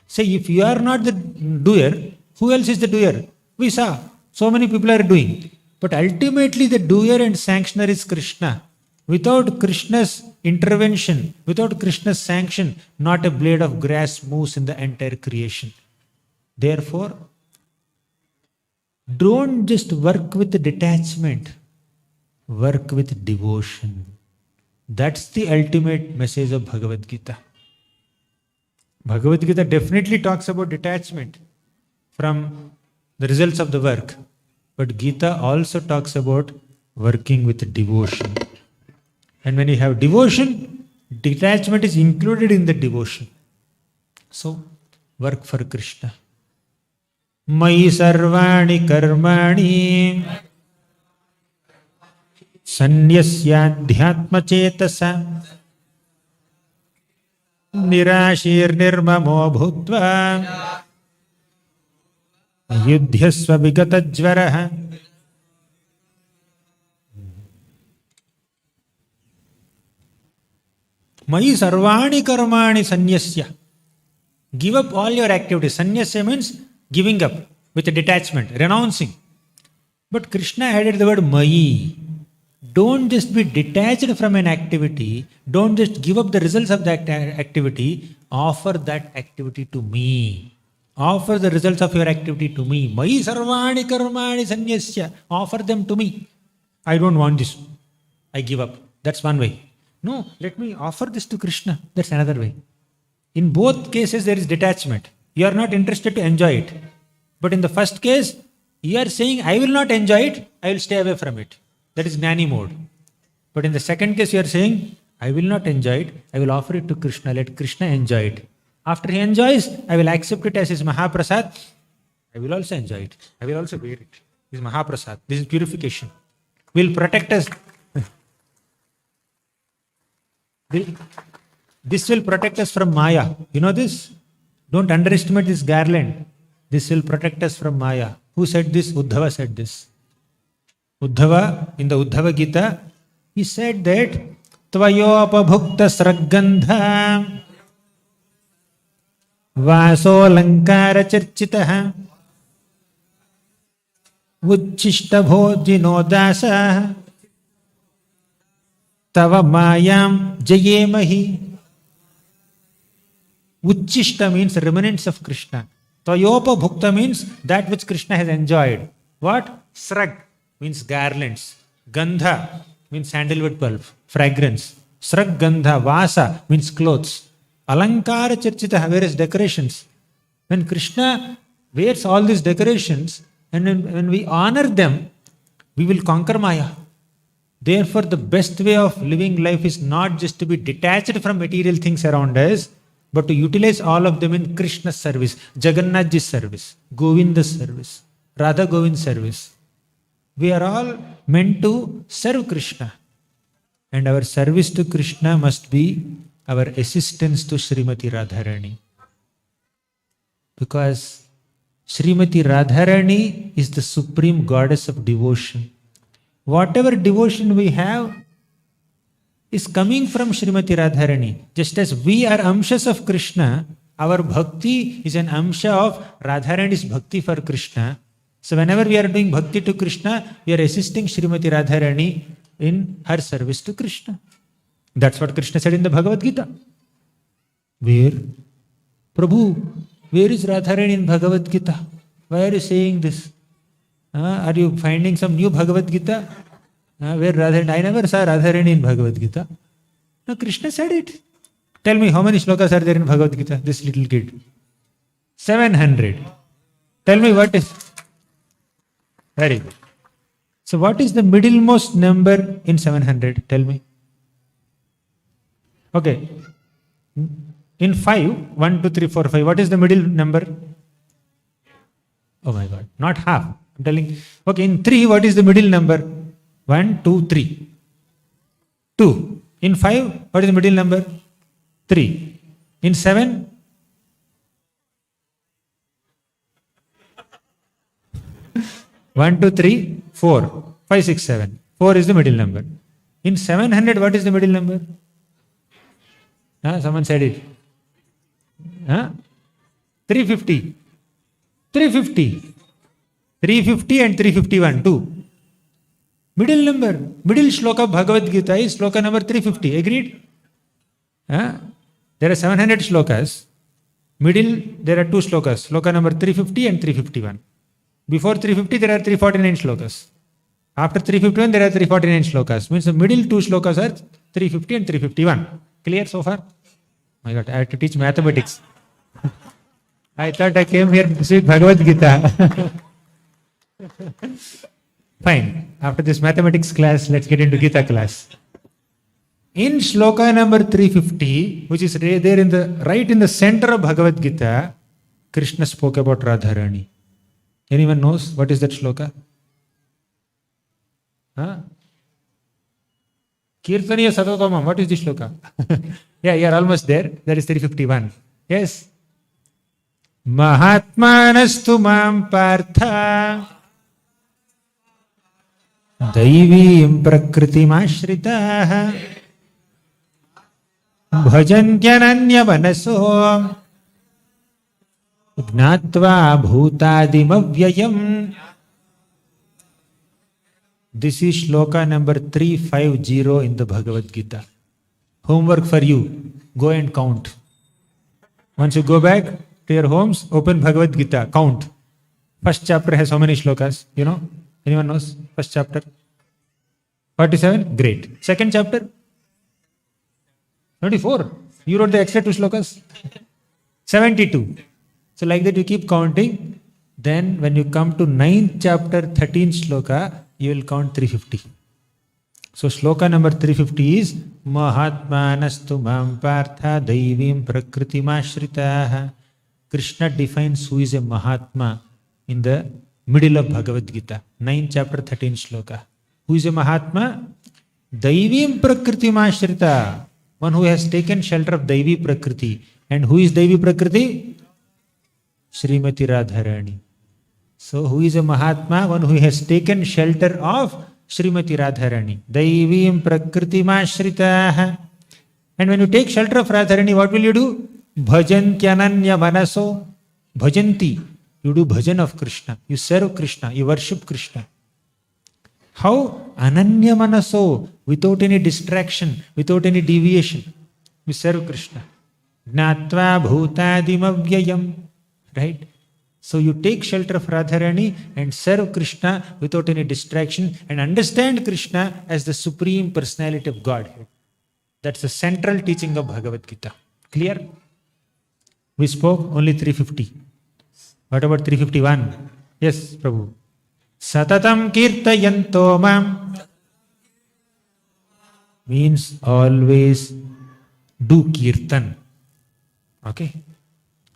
Say, if you are not the doer, who else is the doer? We saw, so many people are doing. But ultimately the doer and sanctioner is Krishna. Without Krishna's intervention, without Krishna's sanction, not a blade of grass moves in the entire creation. Therefore, don't just work with detachment, work with devotion. That's the ultimate message of Bhagavad Gita. Bhagavad Gita definitely talks about detachment from the results of the work. But Gita also talks about working with devotion. And when you have devotion, detachment is included in the devotion. So, work for Krishna. Mai sarvani karmani sanyasya chetasa nirashir nirmamo bhutva yudhyasva vigata jvaraha. Mai sarvani karmani sanyasya. Give up all your activities. Sanyasya means giving up with a detachment, renouncing. But Krishna added the word Mai. Don't just be detached from an activity. Don't just give up the results of that activity. Offer that activity to me. Offer the results of your activity to me. Mai sarvani karmani sanyasya. Offer them to me. I don't want this. I give up. That's one way. No, let me offer this to Krishna. That's another way. In both cases, there is detachment. You are not interested to enjoy it. But in the first case, you are saying, I will not enjoy it, I will stay away from it. That is Jnani mode. But in the second case, you are saying, I will not enjoy it, I will offer it to Krishna, let Krishna enjoy it. After he enjoys, I will accept it as his Mahaprasad. I will also enjoy it. I will also bear it. This is Mahaprasad. This is purification. Will protect us. This will protect us from Maya. You know this? Don't underestimate this garland. This will protect us from Maya. Who said this? Uddhava said this. Uddhava, in the Uddhava Gita, he said that Tvayopabhukta sraggandha vaso lankara charchitaha uchishta bhojino dasa tava mayam jayemahi. Uchishta means remnants of Krishna. Tvayopa bhukta means that which Krishna has enjoyed. What? Srag means garlands. Gandha means sandalwood pulp, fragrance. Srag gandha, vasa means clothes. Alankara charchita, various decorations. When Krishna wears all these decorations, and when we honor them, we will conquer Maya. Therefore, the best way of living life is not just to be detached from material things around us, but to utilize all of them in Krishna's service, Jagannathji's service, Govinda's service, Radha Govind's service. We are all meant to serve Krishna. And our service to Krishna must be our assistance to Srimati Radharani. Because Srimati Radharani is the supreme goddess of devotion. Whatever devotion we have is coming from Srimati Radharani. Just as we are amshas of Krishna, our bhakti is an amsha of Radharani's bhakti for Krishna. So whenever we are doing bhakti to Krishna, we are assisting Srimati Radharani in her service to Krishna. That's what Krishna said in the Bhagavad Gita. Where? Prabhu, where is Radharani in Bhagavad Gita? Why are you saying this? Are you finding some new Bhagavad Gita? Where Radharani? I never saw Radharani in Bhagavad Gita. No, Krishna said it. Tell me, how many shlokas are there in Bhagavad Gita? This little kid. 700. Tell me what is. Very good. So what is the middlemost number in 700? Tell me. Okay. In 5, 1, 2, 3, 4, 5, what is the middle number? Oh my God, not half. I'm telling. Okay, in 3, what is the middle number? 1, 2, 3. 2. In 5, what is the middle number? 3. In 7? One, two, three, 4. 5, 6, 7. 4 is the middle number. In 700, what is the middle number? Someone said it. 350. 350. 350 and 351, 2. Middle number. Middle shloka of Bhagavad Gita is shloka number 350. Agreed? There are 700 shlokas. Middle, there are 2 shlokas. Shloka number 350 and 351. Before 350, there are 349 shlokas. After 351, there are 349 shlokas. Means the middle 2 shlokas are 350 and 351. Clear so far? My God, I have to teach mathematics. I thought I came here to speak Bhagavad Gita. Fine. After this mathematics class, let's get into Gita class. In shloka number 350, which is there in the right in the center of Bhagavad Gita, Krishna spoke about Radharani. Anyone knows what is that shloka? Kirtaniya Satatomam. What is this shloka? Yeah, you are almost there. That is 351. Yes. Mahatmanastu mam partha daivim prakritim ashritaha bhajanyananya manaso gnatva bhutadim. This is shloka number 350 in the Bhagavad Gita. Homework for you. Go and count. Once you go back to your homes, open Bhagavad Gita. Count. First chapter has how many shlokas? You know? Anyone knows? First chapter? 47? Great. Second chapter? 24. You wrote the extra 2 shlokas? 72. So like that you keep counting. Then when you come to 9th chapter, 13th shloka, you will count 350. So shloka number 350 is Mahatmanastu mam partha daivim prakritim ashritaha. Krishna defines who is a Mahatma in the middle of Bhagavad Gita. 9th chapter, 13th shloka. Who is a Mahatma? Daivim prakritim ashrita. One who has taken shelter of Daivi Prakriti. And who is Daivi Prakriti? Srimati Radharani. So who is a Mahatma? One who has taken shelter of Srimati Radharani. Daivim Prakritim Ashritaha. And when you take shelter of Radharani, what will you do? Bhajantyananya manaso. Bhajanti. You do bhajan of Krishna. You serve Krishna. You worship Krishna. How? Ananya manaso. Without any distraction. Without any deviation. We serve Krishna. Gnatva bhutadim. Right? So you take shelter of Radharani and serve Krishna without any distraction and understand Krishna as the Supreme Personality of Godhead. That's the central teaching of Bhagavad Gita. Clear? We spoke only 350. What about 351? Yes, Prabhu. Satatam kirtayanto mam means always do kirtan. Okay.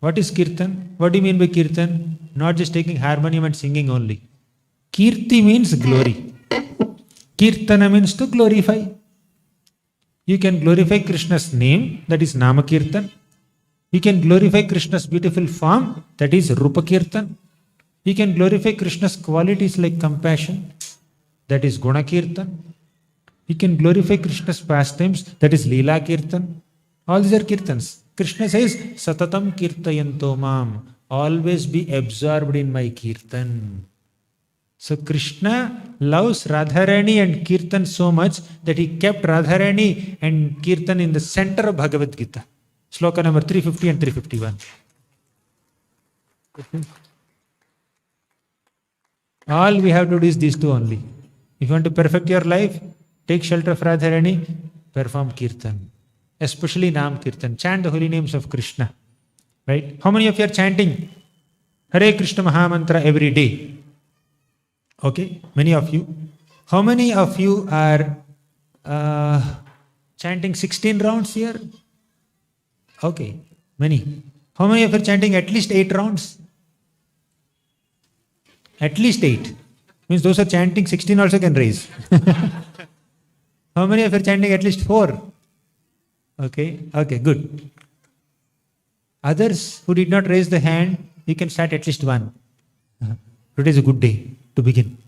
What is kirtan? What do you mean by kirtan? Not just taking harmonium and singing only. Kirti means glory. Kirtana means to glorify. You can glorify Krishna's name, that is Nama Kirtan. You can glorify Krishna's beautiful form, that is Rupa Kirtan. You can glorify Krishna's qualities like compassion, that is Guna Kirtan. You can glorify Krishna's pastimes, that is Leela Kirtan. All these are kirtans. Krishna says, Satatam Kirtayanto Mam. Always be absorbed in my kirtan. So Krishna loves Radharani and Kirtan so much that he kept Radharani and Kirtan in the center of Bhagavad Gita. Sloka number 350 and 351. All we have to do is these two only. If you want to perfect your life, take shelter of Radharani, perform Kirtan. Especially Nam Kirtan. Chant the holy names of Krishna. Right? How many of you are chanting Hare Krishna Mahamantra every day? Okay, many of you. How many of you are chanting 16 rounds here? Okay, many. How many of you are chanting at least 8 rounds? At least 8. Means those who are chanting 16 also can raise. How many of you are chanting at least 4? Okay, good. Others who did not raise the hand, you can start at least 1. Today is a good day to begin.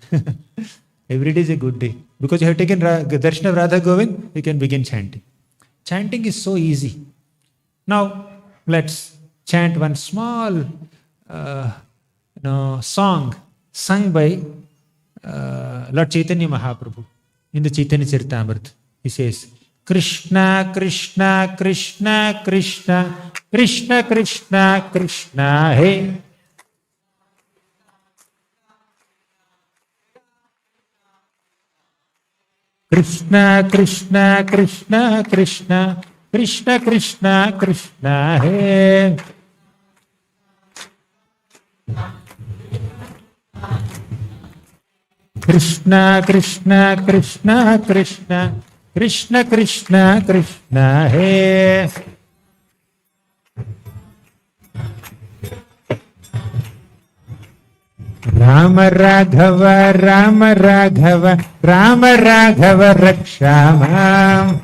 Every day is a good day. Because you have taken Darshan of Radha Govind, you can begin chanting. Chanting is so easy. Now, let's chant one small song sung by Lord Chaitanya Mahaprabhu in the Chaitanya Charitamrita. He says, Krishna, Krishna, Krishna, Krishna, Krishna, Krishna, Krishna, hey. Krishna, Krishna, Krishna, Krishna, Krishna, Krishna, Krishna, hey. Krishna, Krishna, Krishna, Krishna, Krishna, Krishna, Krishna, hey. Rama Raghava, Rama Raghava, Rama Raghava Rakshama.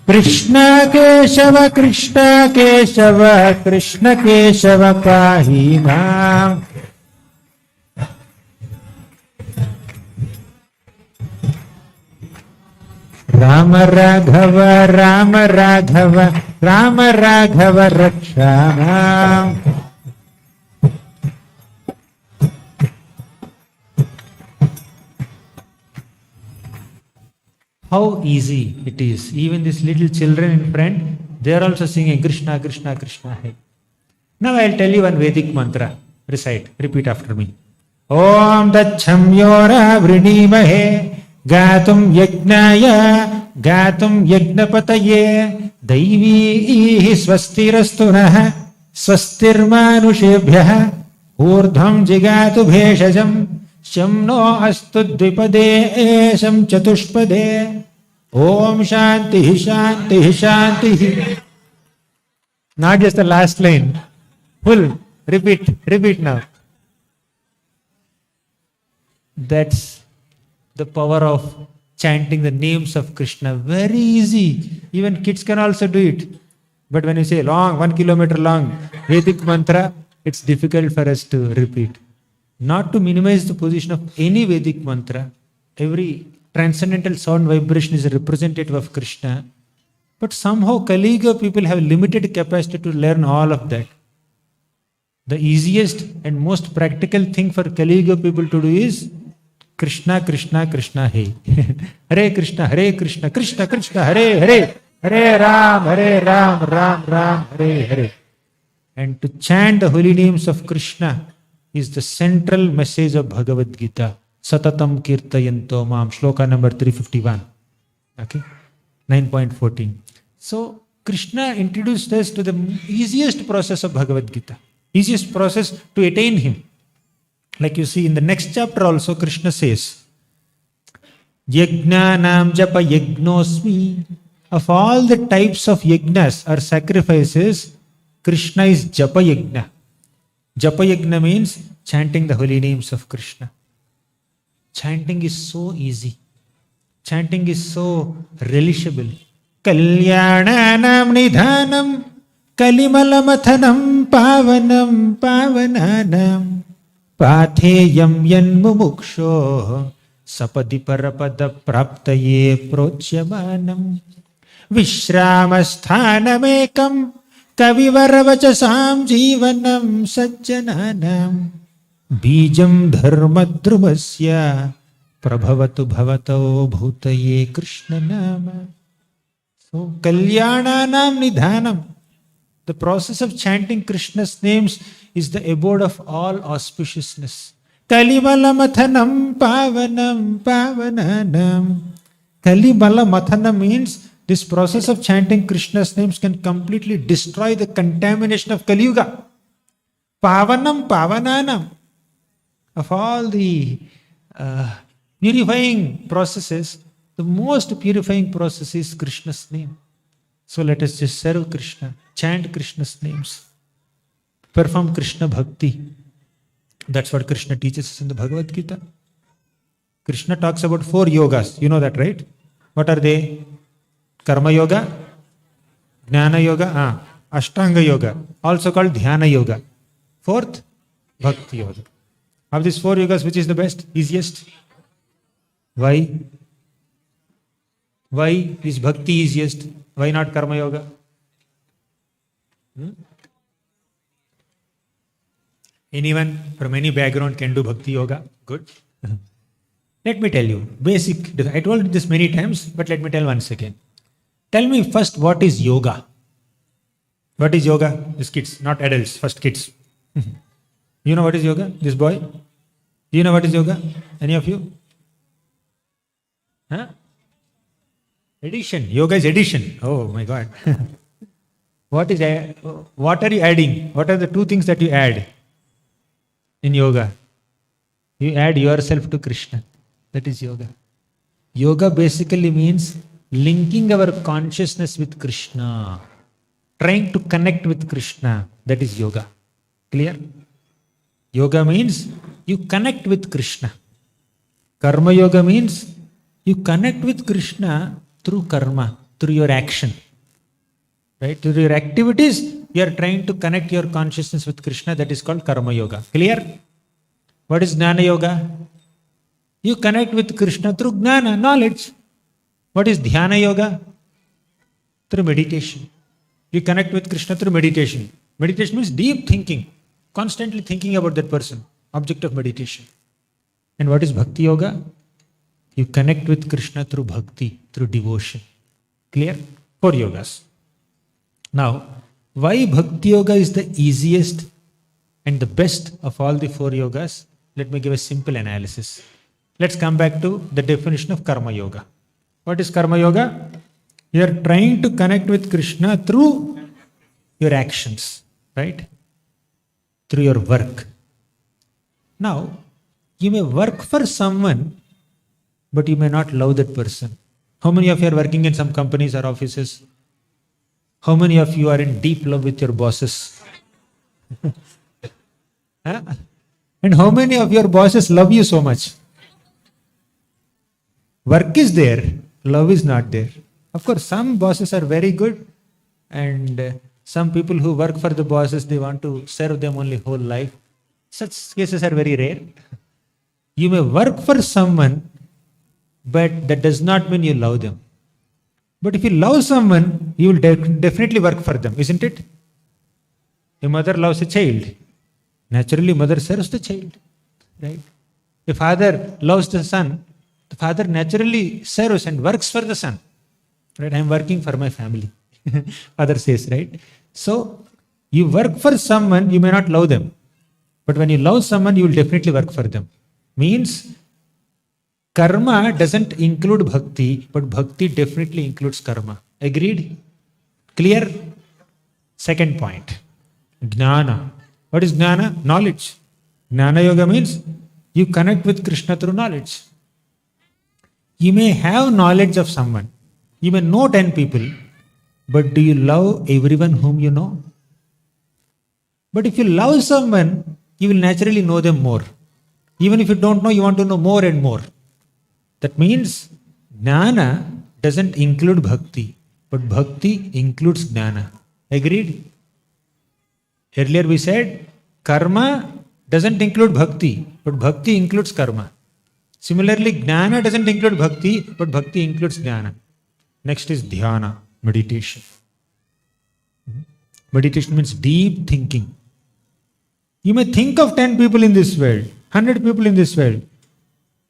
Krishna Keshava, Krishna Keshava, Krishna Keshava Pahina. Rama Raghava, Rama Raghava, Rama Raghava Rakshama. How easy it is. Even these little children in front, they are also singing Krishna, Krishna, Krishna. Hey. Now I will tell you one Vedic mantra. Recite, repeat after me. Om Dacham Yora Vrinimahe Gatum Yagnaya Gatum Yagnapataye Daivi Swastirastunaha Swastirmanushebhyaha Urdham Jigatu Bheshajam Shamno Astu Dvipade Sham Chatushpade Om Shanti Shanti Shanti. Not just the last line. Full. Repeat now. That's the power of chanting the names of Krishna. Very easy. Even kids can also do it. But when you say long, 1 kilometer long Vedic mantra, it's difficult for us to repeat. Not to minimize the position of any Vedic mantra. Every transcendental sound vibration is a representative of Krishna. But somehow Kali Yuga people have limited capacity to learn all of that. The easiest and most practical thing for Kali Yuga people to do is Krishna, Krishna, Krishna, Hey. Hare Krishna, Krishna, Krishna, Hare, Hare. Hare Ram, Ram, Ram, Hare, Hare. And to chant the holy names of Krishna is the central message of Bhagavad Gita. Satatam Kirtayanto Mam. Shloka number 351. Okay. 9.14. So, Krishna introduced us to the easiest process of Bhagavad Gita. Easiest process to attain Him. Like you see in the next chapter also, Krishna says, Yajnanam japa yajnosmi. Of all the types of yajnas or sacrifices, Krishna is japa yajna. Japa yajna means chanting the holy names of Krishna. Chanting is so easy. Chanting is so relishable. Kalyananam nidhanam kalimalamathanam pavanam pavananam patheyam yanmumuksho sapadi parapada praptaye prochyamanam vishramasthanamekam kavivaravachasam jivanam sajjananam बीजम धर्म ध्रुवस्य प्रभवतु भवतो भूतये कृष्ण नाम. So kalyananam nidhanam, the process of chanting Krishna's names is the abode of all auspiciousness. Kalimala mathanam pavanam pavananam. Kalimala mathana means this process of chanting Krishna's names can completely destroy the contamination of Kali Yuga. Pavanam pavananam. Of all the purifying processes, the most purifying process is Krishna's name. So let us just serve Krishna, chant Krishna's names, perform Krishna bhakti. That's what Krishna teaches us in the Bhagavad Gita. Krishna talks about 4 yogas. You know that, right? What are they? Karma yoga, Jnana yoga, Ashtanga yoga, also called Dhyana yoga. 4th, Bhakti yoga. Of these 4 yogas, which is the best, easiest? Why? Why is Bhakti easiest? Why not Karma yoga? Anyone from any background can do Bhakti yoga? Good. Let me tell you, basic, I told this many times, but let me tell once again. Tell me first, what is yoga? What is yoga? These kids, not adults, first kids. You know what is yoga? This boy? Do you know what is yoga? Any of you? Huh? Addition. Yoga is addition. Oh my God. What are you adding? What are the 2 things that you add in yoga? You add yourself to Krishna. That is yoga. Yoga basically means linking our consciousness with Krishna. Trying to connect with Krishna. That is yoga. Clear? Yoga means you connect with Krishna. Karma yoga means you connect with Krishna through karma, through your action. Right? Through your activities, you are trying to connect your consciousness with Krishna. That is called karma yoga. Clear? What is Jnana yoga? You connect with Krishna through Jnana, knowledge. What is Dhyana yoga? Through meditation. You connect with Krishna through meditation. Meditation means deep thinking. Constantly thinking about that person, object of meditation. And what is Bhakti yoga? You connect with Krishna through bhakti, through devotion. Clear? 4 yogas. Now, why Bhakti yoga is the easiest and the best of all the 4 yogas? Let me give a simple analysis. Let's come back to the definition of Karma yoga. What is Karma yoga? You are trying to connect with Krishna through your actions, right? Through your work. Now, you may work for someone, but you may not love that person. How many of you are working in some companies or offices? How many of you are in deep love with your bosses? Huh? And how many of your bosses love you so much? Work is there, love is not there. Of course, some bosses are very good, and some people who work for the bosses, they want to serve them only whole life. Such cases are very rare. You may work for someone, but that does not mean you love them. But if you love someone, you will definitely work for them, isn't it? A mother loves a child. Naturally, mother serves the child, right? A father loves the son. The father naturally serves and works for the son. Right? I am working for my family. Father says, right? So, you work for someone, you may not love them. But when you love someone, you will definitely work for them. Means, karma doesn't include bhakti, but bhakti definitely includes karma. Agreed? Clear? Second point. Jnana. What is jnana? Knowledge. Jnana yoga means you connect with Krishna through knowledge. You may have knowledge of someone. You may know 10 people, but do you love everyone whom you know? But if you love someone, you will naturally know them more. Even if you don't know, you want to know more and more. That means jnana doesn't include bhakti, but bhakti includes jnana. Agreed? Earlier we said karma doesn't include bhakti, but bhakti includes karma. Similarly, jnana doesn't include bhakti, but bhakti includes jnana. Next is dhyana, meditation. Meditation means deep thinking. You may think of 10 people in this world, 100 people in this world,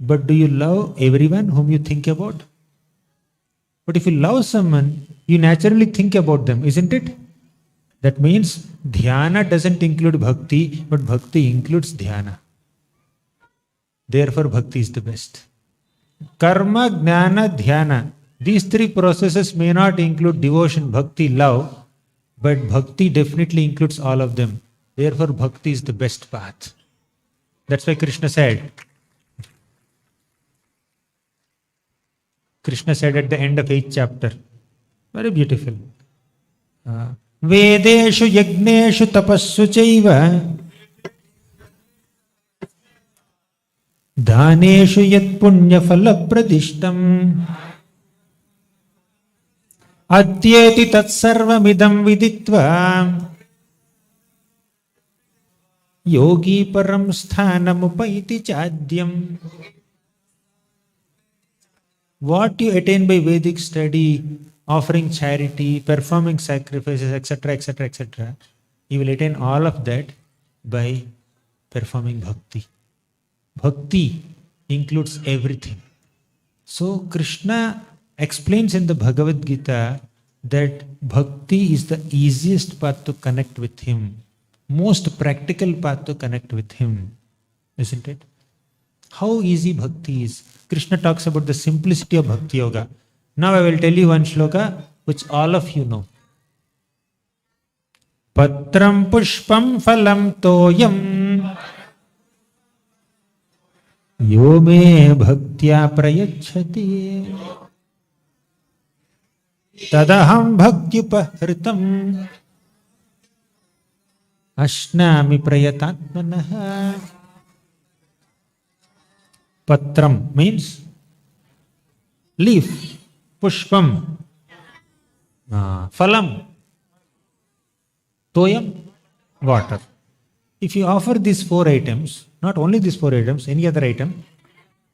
but do you love everyone whom you think about? But if you love someone, you naturally think about them, isn't it? That means dhyana doesn't include bhakti, but bhakti includes dhyana. Therefore, bhakti is the best. Karma, jnana, dhyana. These three processes may not include devotion, bhakti, love, but bhakti definitely includes all of them. Therefore, bhakti is the best path. That's why Krishna said at the end of 8th chapter, very beautiful. Vedeshu yagneshu tapassu chaiva dhaneshu yat punya phala pradishtam adyeti tat sarvamidam viditva yogi param sthanamupaiti chadyam. What you attain by Vedic study, offering charity, performing sacrifices, etc., etc., etc., you will attain all of that by performing bhakti. Bhakti includes everything. So Krishna explains in the Bhagavad Gita that bhakti is the easiest path to connect with him, most practical path to connect with him, isn't it? How easy bhakti is. Krishna talks about the simplicity of bhakti yoga. Now I will tell you one shloka which all of you know. Patram pushpam phalam toyam yo me bhaktya prayachati tadaham bhaktipahritam ashnami prayatatmanaha. Patram means leaf, pushpam, phalam, toyam, water. If you offer these 4 items, not only these 4 items, any other item,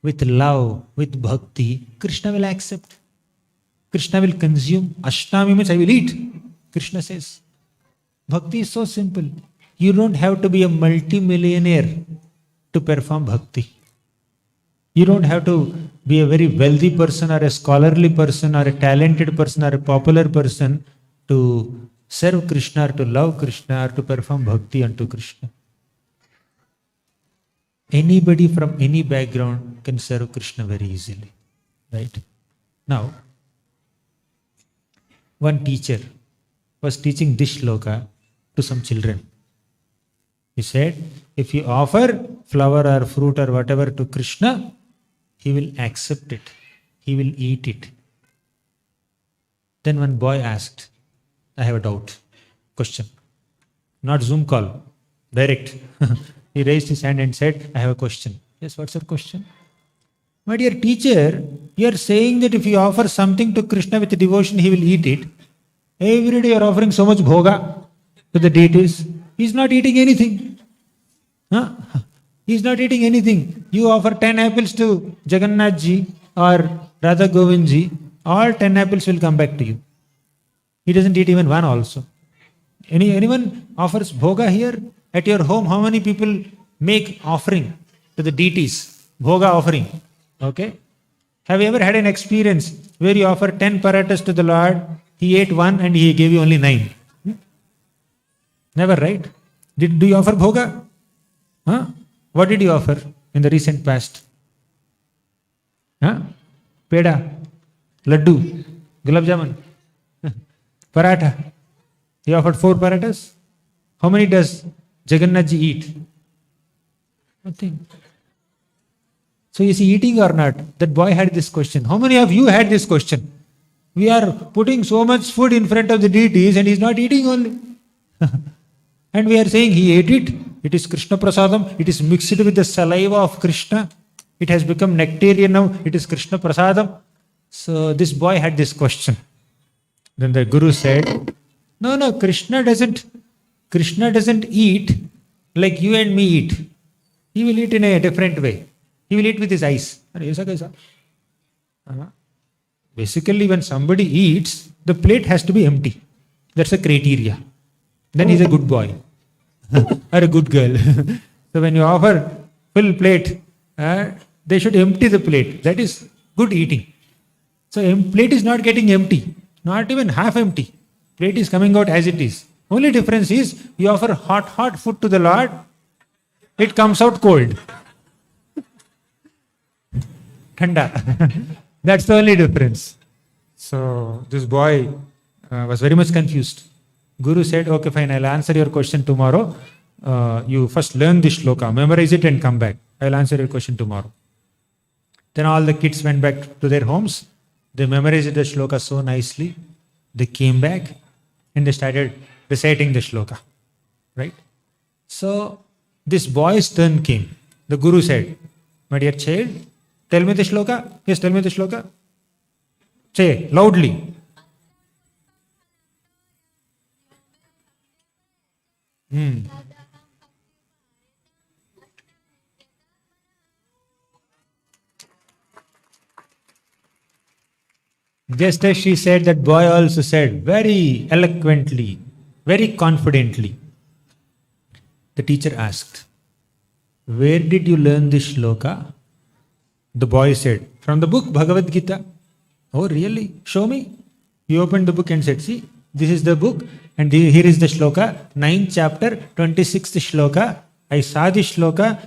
with love, with bhakti, Krishna will accept. Krishna will consume. Ashnami means I will eat, Krishna says. Bhakti is so simple. You don't have to be a multi-millionaire to perform bhakti. You don't have to be a very wealthy person or a scholarly person or a talented person or a popular person to serve Krishna or to love Krishna or to perform bhakti unto Krishna. Anybody from any background can serve Krishna very easily. Right? Now, one teacher was teaching this shloka to some children. He said, if you offer flower or fruit or whatever to Krishna, he will accept it. He will eat it. Then one boy asked, I have a doubt. Question. Not Zoom call. Direct. He raised his hand and said, I have a question. Yes, what's your question? My dear teacher, you are saying that if you offer something to Krishna with devotion, he will eat it. Every day you are offering so much bhoga to the deities. He is not eating anything. Huh? He is not eating anything. You offer 10 apples to Jagannath ji or Radha Govind ji, all 10 apples will come back to you. He doesn't eat even one also. Anyone offers bhoga here? At your home, how many people make offering to the deities? Bhoga offering. Okay? Have you ever had an experience where you offer 10 paratas to the Lord, he ate one and he gave you only 9? Never, right? Do you offer bhoga? Huh? What did you offer in the recent past? Huh? Peda, laddu, gulab jamun, paratha. You offered 4 paratas. How many does Jagannath ji eat? Nothing. So is he eating or not? That boy had this question. How many of you had this question? We are putting so much food in front of the deities and he's not eating only. And we are saying he ate it. It is Krishna Prasadam. It is mixed with the saliva of Krishna. It has become nectarian now. It is Krishna Prasadam. So this boy had this question. Then the Guru said, no, Krishna doesn't eat like you and me eat. He will eat in a different way. He will eat with his eyes. Basically, when somebody eats, the plate has to be empty. That's a criteria. Then he's a good boy or a good girl. So when you offer full plate, they should empty the plate. That is good eating. So plate is not getting empty, not even half empty. Plate is coming out as it is. Only difference is you offer hot food to the Lord, it comes out cold. Thanda. That's the only difference. So this boy was very much confused. Guru said, okay, fine, I'll answer your question tomorrow. You first learn this shloka, memorize it and come back. I'll answer your question tomorrow. Then all the kids went back to their homes. They memorized the shloka so nicely. They came back and they started reciting the shloka. Right? So this boy's turn came. The Guru said, my dear child, tell me the shloka. Yes, tell me the shloka. Say loudly. Just as she said, that boy also said very eloquently, very confidently. The teacher asked, where did you learn this shloka? The boy said, from the book Bhagavad Gita. Oh, really? Show me. He opened the book and said, see, this is the book and here is the shloka, 9th chapter, 26th shloka. I saw this shloka,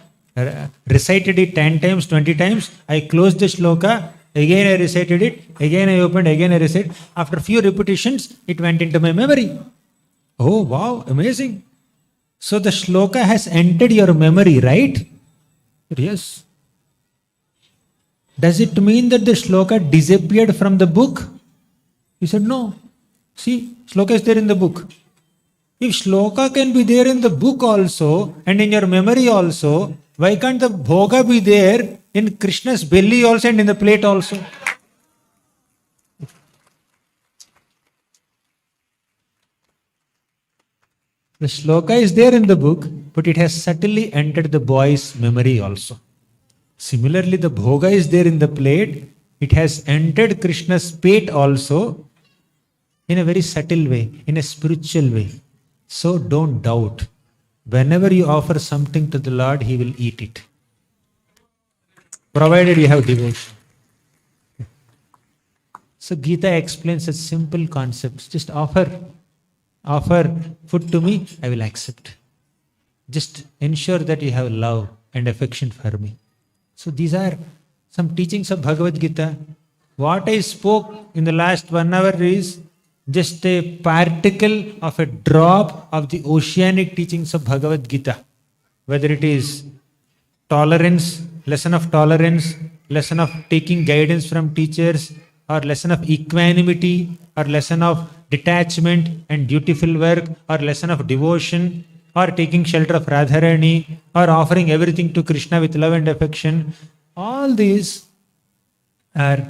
recited it 10 times, 20 times. I closed the shloka, again I recited it, again I opened, again I recited. After few repetitions, it went into my memory. Oh, wow, amazing. So the shloka has entered your memory, right? Yes. Does it mean that the shloka disappeared from the book? He said, no. See, shloka is there in the book. If shloka can be there in the book also and in your memory also, why can't the bhoga be there in Krishna's belly also and in the plate also? The shloka is there in the book, but it has subtly entered the boy's memory also. Similarly, the bhoga is there in the plate, it has entered Krishna's pate also in a very subtle way, in a spiritual way. So don't doubt. Whenever you offer something to the Lord, He will eat it. Provided you have devotion. So Gita explains such simple concepts. Just offer food to me, I will accept. Just ensure that you have love and affection for me. So these are some teachings of Bhagavad Gita. What I spoke in the last 1 hour is just a particle of a drop of the oceanic teachings of Bhagavad Gita. Whether it is tolerance, lesson of tolerance, lesson of taking guidance from teachers, or lesson of equanimity, or lesson of detachment and dutiful work, or lesson of devotion, or taking shelter of Radharani, or offering everything to Krishna with love and affection. All these are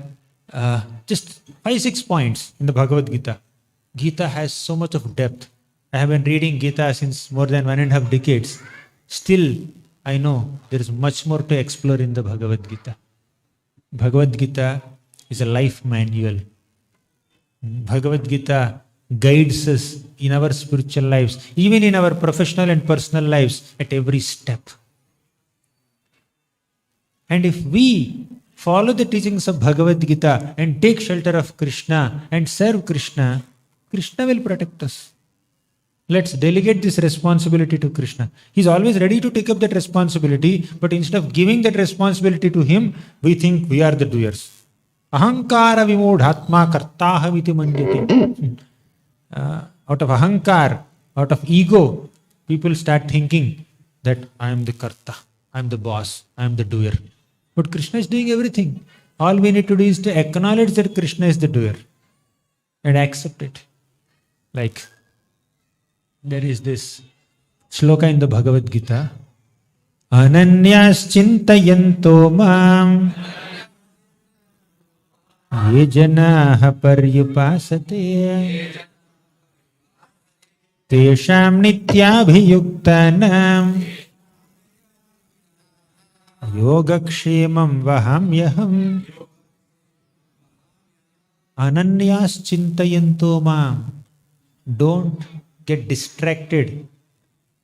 just 5-6 points in the Bhagavad Gita. Gita has so much of depth. I have been reading Gita since more than 1.5 decades. Still, I know there is much more to explore in the Bhagavad Gita. Bhagavad Gita is a life manual. Bhagavad Gita guides us in our spiritual lives, even in our professional and personal lives at every step. And if we follow the teachings of Bhagavad Gita and take shelter of Krishna and serve Krishna, Krishna will protect us. Let's delegate this responsibility to Krishna. He's always ready to take up that responsibility, but instead of giving that responsibility to Him, we think we are the doers. Ahankara vimodhatma kartaham iti mandyate. Out of ahankar, out of ego, people start thinking that I am the karta, I am the boss, I am the doer. But Krishna is doing everything. All we need to do is to acknowledge that Krishna is the doer and accept it. Like there is this shloka in the Bhagavad Gita. Ananyas chintayanto mam ye janaha paryupasate tesham nityabhiyuktanam yogakshemam vahamyaham. Ananyas chintayanto mam. Don't get distracted.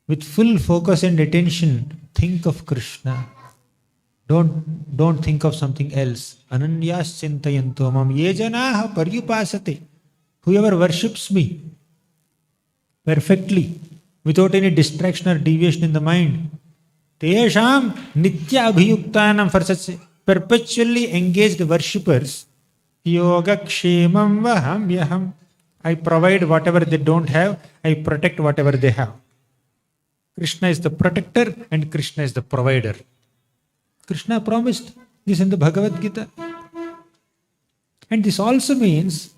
With full focus and attention, think of Krishna. Don't think of something else. Ananyas chintayanto mam ye janaha paryupasate. Whoever worships me perfectly, without any distraction or deviation in the mind, tesham nitya abhiyuktanam, for such perpetually engaged worshippers, yogakshemam vahamyaham. I provide whatever they don't have, I protect whatever they have. Krishna is the protector and Krishna is the provider. Krishna promised this in the Bhagavad Gita. And this also means,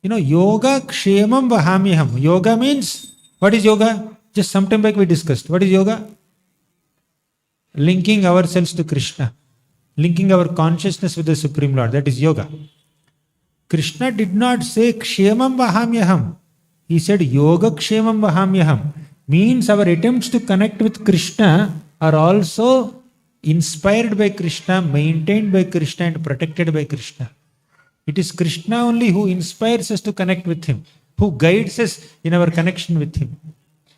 yoga kshemam vahamyaham. Yoga means, what is yoga? Just some time back we discussed. What is yoga? Linking ourselves to Krishna. Linking our consciousness with the Supreme Lord. That is yoga. Krishna did not say kshemam vahamyaham. He said yoga kshemam vahamyaham. Means our attempts to connect with Krishna are also inspired by Krishna, maintained by Krishna and protected by Krishna. It is Krishna only who inspires us to connect with Him, who guides us in our connection with Him.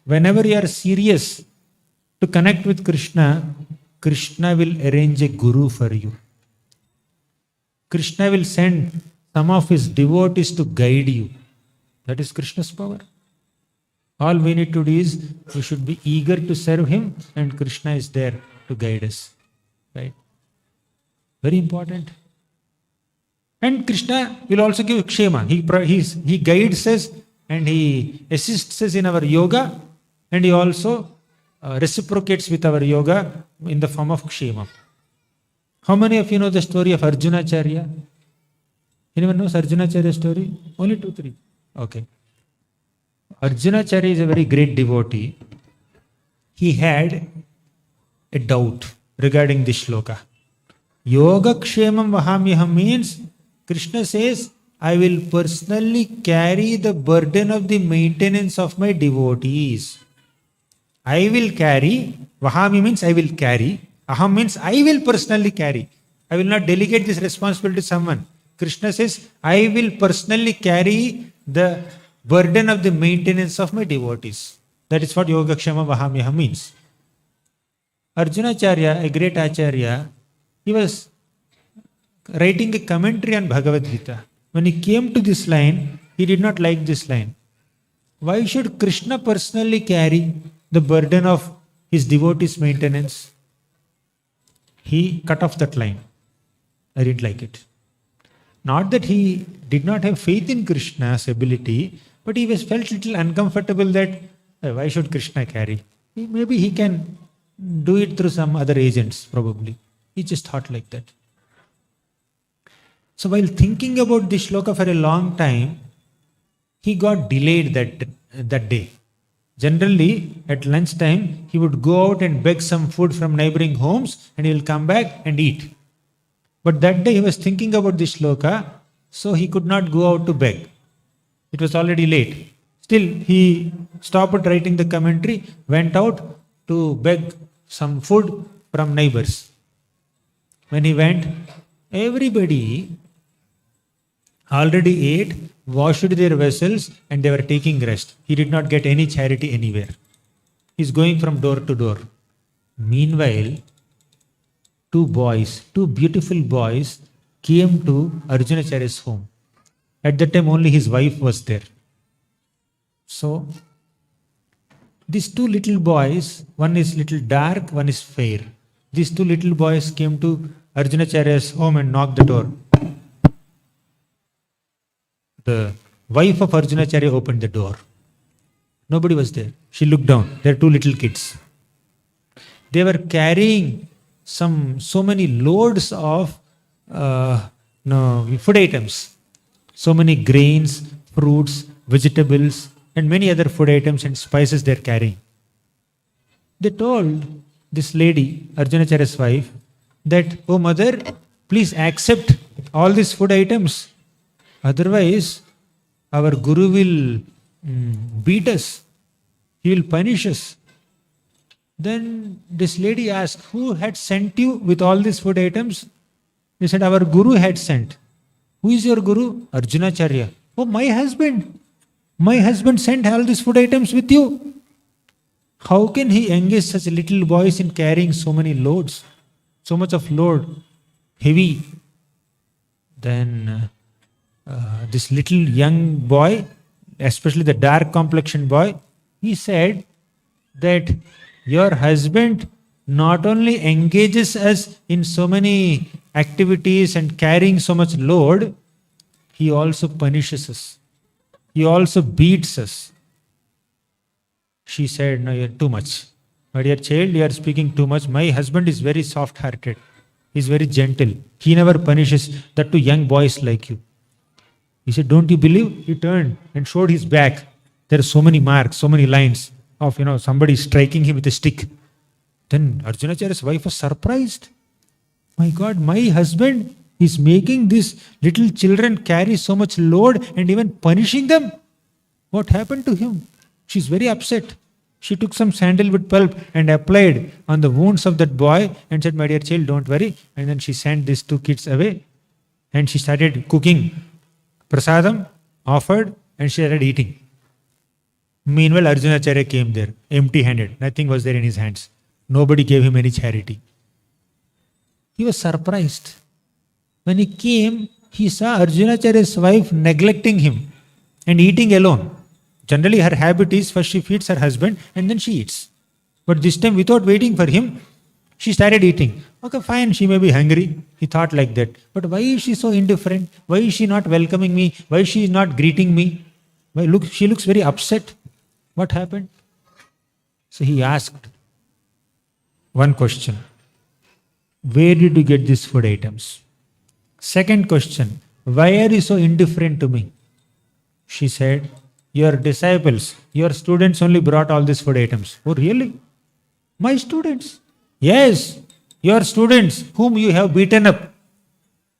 Whenever you are serious to connect with Krishna, Krishna will arrange a guru for you. Krishna will send some of His devotees to guide you. That is Krishna's power. All we need to do is, we should be eager to serve Him, and Krishna is there to guide us. Right? Very important. And Krishna will also give kshema. He guides us and He assists us in our yoga, and He also reciprocates with our yoga in the form of kshema. How many of you know the story of Arjunacharya? Anyone knows Arjunacharya story? Only 2, 3. Okay. Arjunacharya is a very great devotee. He had a doubt regarding this shloka. Yoga kshemam vahamyaham means Krishna says, I will personally carry the burden of the maintenance of my devotees. I will carry. Vahami means I will carry. Aham means I will personally carry. I will not delegate this responsibility to someone. Krishna says, I will personally carry the burden of the maintenance of my devotees. That is what Yogakshema Vahamyaham means. Arjunacharya, a great acharya, he was writing a commentary on Bhagavad Gita. When he came to this line, he did not like this line. Why should Krishna personally carry the burden of his devotees' maintenance? He cut off that line. I didn't like it. Not that he did not have faith in Krishna's ability, but he felt a little uncomfortable that why should Krishna carry? Maybe he can do it through some other agents, probably. He just thought like that. So while thinking about this shloka for a long time, he got delayed that day. Generally, at lunchtime, he would go out and beg some food from neighboring homes and he will come back and eat. But that day he was thinking about this shloka, so he could not go out to beg. It was already late. Still, he stopped writing the commentary, went out to beg some food from neighbors. When he went, everybody already ate, washed their vessels, and they were taking rest. He did not get any charity anywhere. He's going from door to door. Meanwhile, two beautiful boys, came to Arjunacharya's home. At that time, only his wife was there. So, these two little boys, one is little dark, one is fair. These two little boys came to Arjunacharya's home and knocked the door. The wife of Arjunacharya opened the door. Nobody was there. She looked down. There are two little kids. They were carrying so many loads of food items, so many grains, fruits, vegetables, and many other food items and spices they're carrying. They told this lady, Arjunacharya's wife, that, "Oh mother, please accept all these food items. Otherwise, our Guru will beat us. He will punish us." Then this lady asked, "Who had sent you with all these food items?" They said, "Our Guru had sent." "Who is your Guru?" "Arjunacharya." "Oh, my husband. My husband sent all these food items with you. How can he engage such little boys in carrying so many loads? So much of load, heavy." Then this little young boy, especially the dark complexioned boy, he said that your husband not only engages us in so many activities and carrying so much load, he also punishes us. He also beats us. She said, "No, you're too much. My dear child, you are speaking too much. My husband is very soft-hearted. He's very gentle. He never punishes that to young boys like you." He said, "Don't you believe?" He turned and showed his back. There are so many marks, so many lines of somebody striking him with a stick. Then Arjunacharya's wife was surprised. "My God, my husband is making these little children carry so much load and even punishing them. What happened to him?" She's very upset. She took some sandalwood pulp and applied on the wounds of that boy and said, "My dear child, don't worry." And then she sent these two kids away and she started cooking prasadam, offered, and she started eating. Meanwhile, Arjunacharya came there, empty-handed. Nothing was there in his hands. Nobody gave him any charity. He was surprised. When he came, he saw Arjunacharya's wife neglecting him and eating alone. Generally, her habit is first she feeds her husband and then she eats. But this time, without waiting for him, she started eating. Okay, fine, she may be hungry. He thought like that. But why is she so indifferent? Why is she not welcoming me? Why is she not greeting me? She looks very upset. What happened? So he asked one question. Where did you get these food items? Second question. Why are you so indifferent to me? She said, your disciples, your students only brought all these food items. Oh, really? My students? Yes, your students whom you have beaten up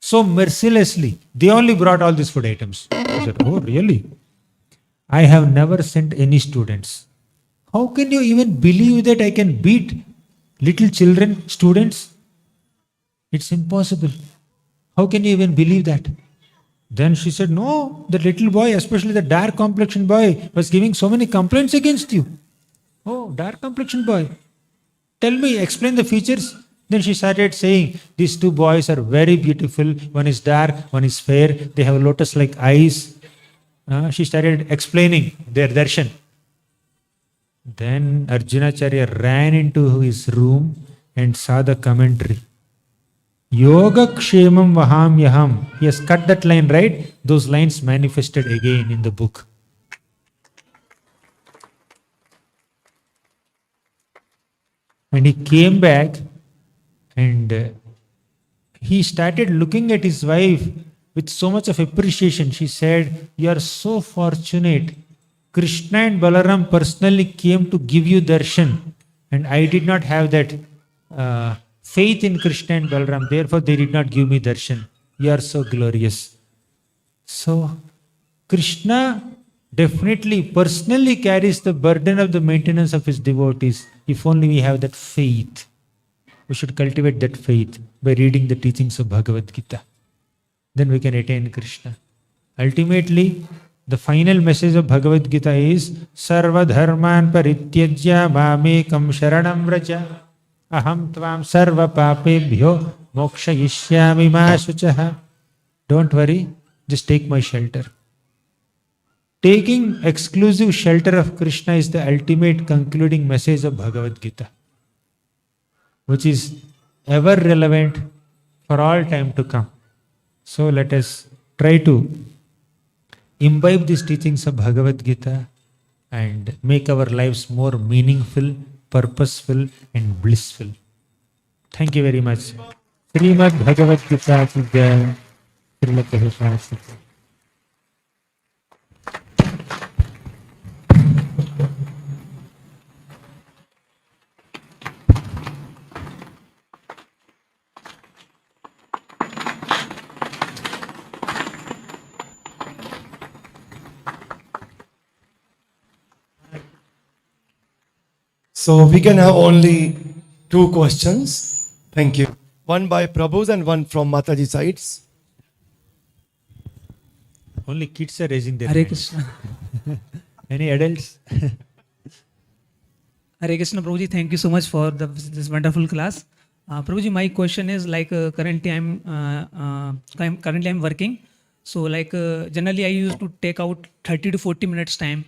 so mercilessly. They only brought all these food items. I said, oh, really? I have never sent any students. How can you even believe that I can beat little children, students? It's impossible. How can you even believe that? Then she said, no, the little boy, especially the dark complexion boy, was giving so many complaints against you. Oh, dark complexion boy. Tell me, explain the features. Then she started saying, these two boys are very beautiful. One is dark, one is fair. They have lotus-like eyes. She started explaining their darshan. Then Arjunacharya ran into his room and saw the commentary. Yoga kshemam vaham yaham. He has cut that line, right? Those lines manifested again in the book. And he came back and he started looking at his wife with so much of appreciation. She said, you are so fortunate. Krishna and Balaram personally came to give you darshan. And I did not have that faith in Krishna and Balaram. Therefore, they did not give me darshan. You are so glorious. So, Krishna definitely personally carries the burden of the maintenance of his devotees. If only we have that faith. We should cultivate that faith by reading the teachings of Bhagavad Gita. Then we can attain Krishna. Ultimately, the final message of Bhagavad Gita is Sarva dharman parityajya mamekam sharanam vraja aham tvam sarva papebhyo mokshayishyami ma shuchaha. Don't worry, just take my shelter. Taking exclusive shelter of Krishna is the ultimate concluding message of Bhagavad Gita, which is ever relevant for all time to come. So let us try to imbibe these teachings of Bhagavad Gita and make our lives more meaningful, purposeful, and blissful. Thank you very much. Srimad Bhagavad Gita ki jai. Srimad Prabhupada ki jai. So we can have only two questions. Thank you. One by Prabhu's and one from Mataji sides. Only kids are raising their Hare hands. Krishna. Any adults? Hare Krishna, Prabhuji. Thank you so much for this wonderful class. Prabhuji, my question is like currently I'm working. So like generally I used to take out 30 to 40 minutes time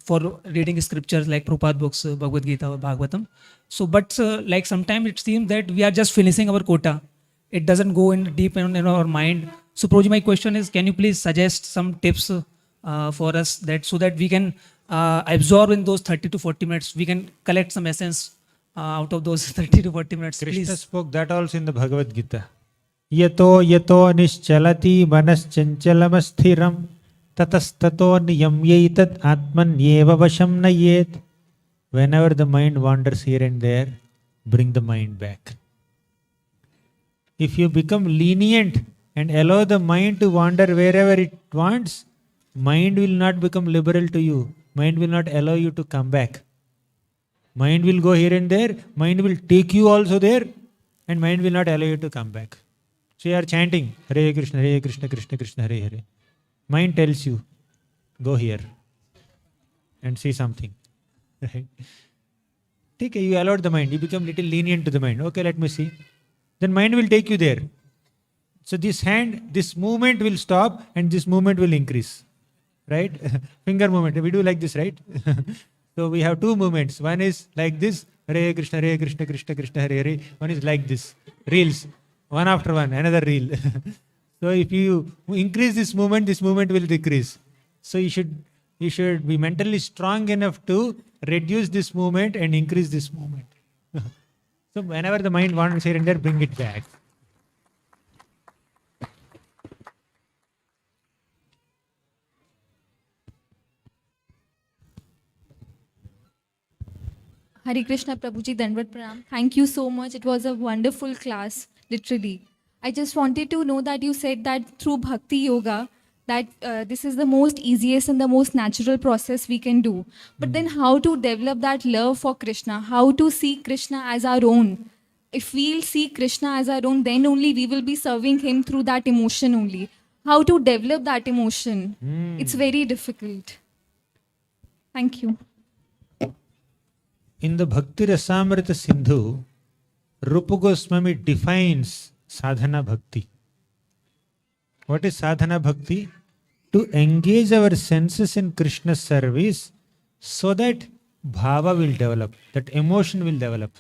for reading scriptures like Prabhupada books, Bhagavad Gita or Bhagavatam. So but like sometimes it seems that we are just finishing our quota. It doesn't go in deep in our mind. So Prabhuji, my question is, can you please suggest some tips for us that so that we can absorb in those 30 to 40 minutes, we can collect some essence out of those 30 to 40 minutes. Krishna Please. spoke that also in the Bhagavad Gita. Yato yato nischalati manaschanchalamastiram tatastato niyamyaitat atmanyeva vasham nayet. Whenever the mind wanders here and there, bring the mind back. If you become lenient and allow the mind to wander wherever it wants, mind will not become liberal to you. Mind will not allow you to come back. Mind will go here and there, mind will take you also there, and mind will not allow you to come back. So you are chanting, Hare Krishna, Krishna Krishna, Hare Hare. Mind tells you, go here and see something. Right? Okay, you allowed the mind, you become little lenient to the mind. Okay, let me see. Then mind will take you there. So this movement will stop and this movement will increase. Right? Finger movement. We do like this, right? So we have two movements. One is like this, Hare Krishna, Krishna Krishna, Hare Hare. One is like this, reels. One after one, another reel. So if you increase this movement will decrease. So you should be mentally strong enough to reduce this movement and increase this movement. So whenever the mind wanders here and there, bring it back. Hare Krishna, Prabhuji, Dandavat Pranam. Thank you so much. It was a wonderful class, literally. I just wanted to know that you said that through Bhakti Yoga, that this is the most easiest and the most natural process we can do. But then how to develop that love for Krishna? How to see Krishna as our own? If we'll see Krishna as our own, then only we will be serving Him through that emotion only. How to develop that emotion? It's very difficult. Thank you. In the Bhakti Rasamrita Sindhu, Rupa Goswami defines sadhana bhakti. What is sadhana bhakti? To engage our senses in Krishna's service so that bhava will develop, that emotion will develop.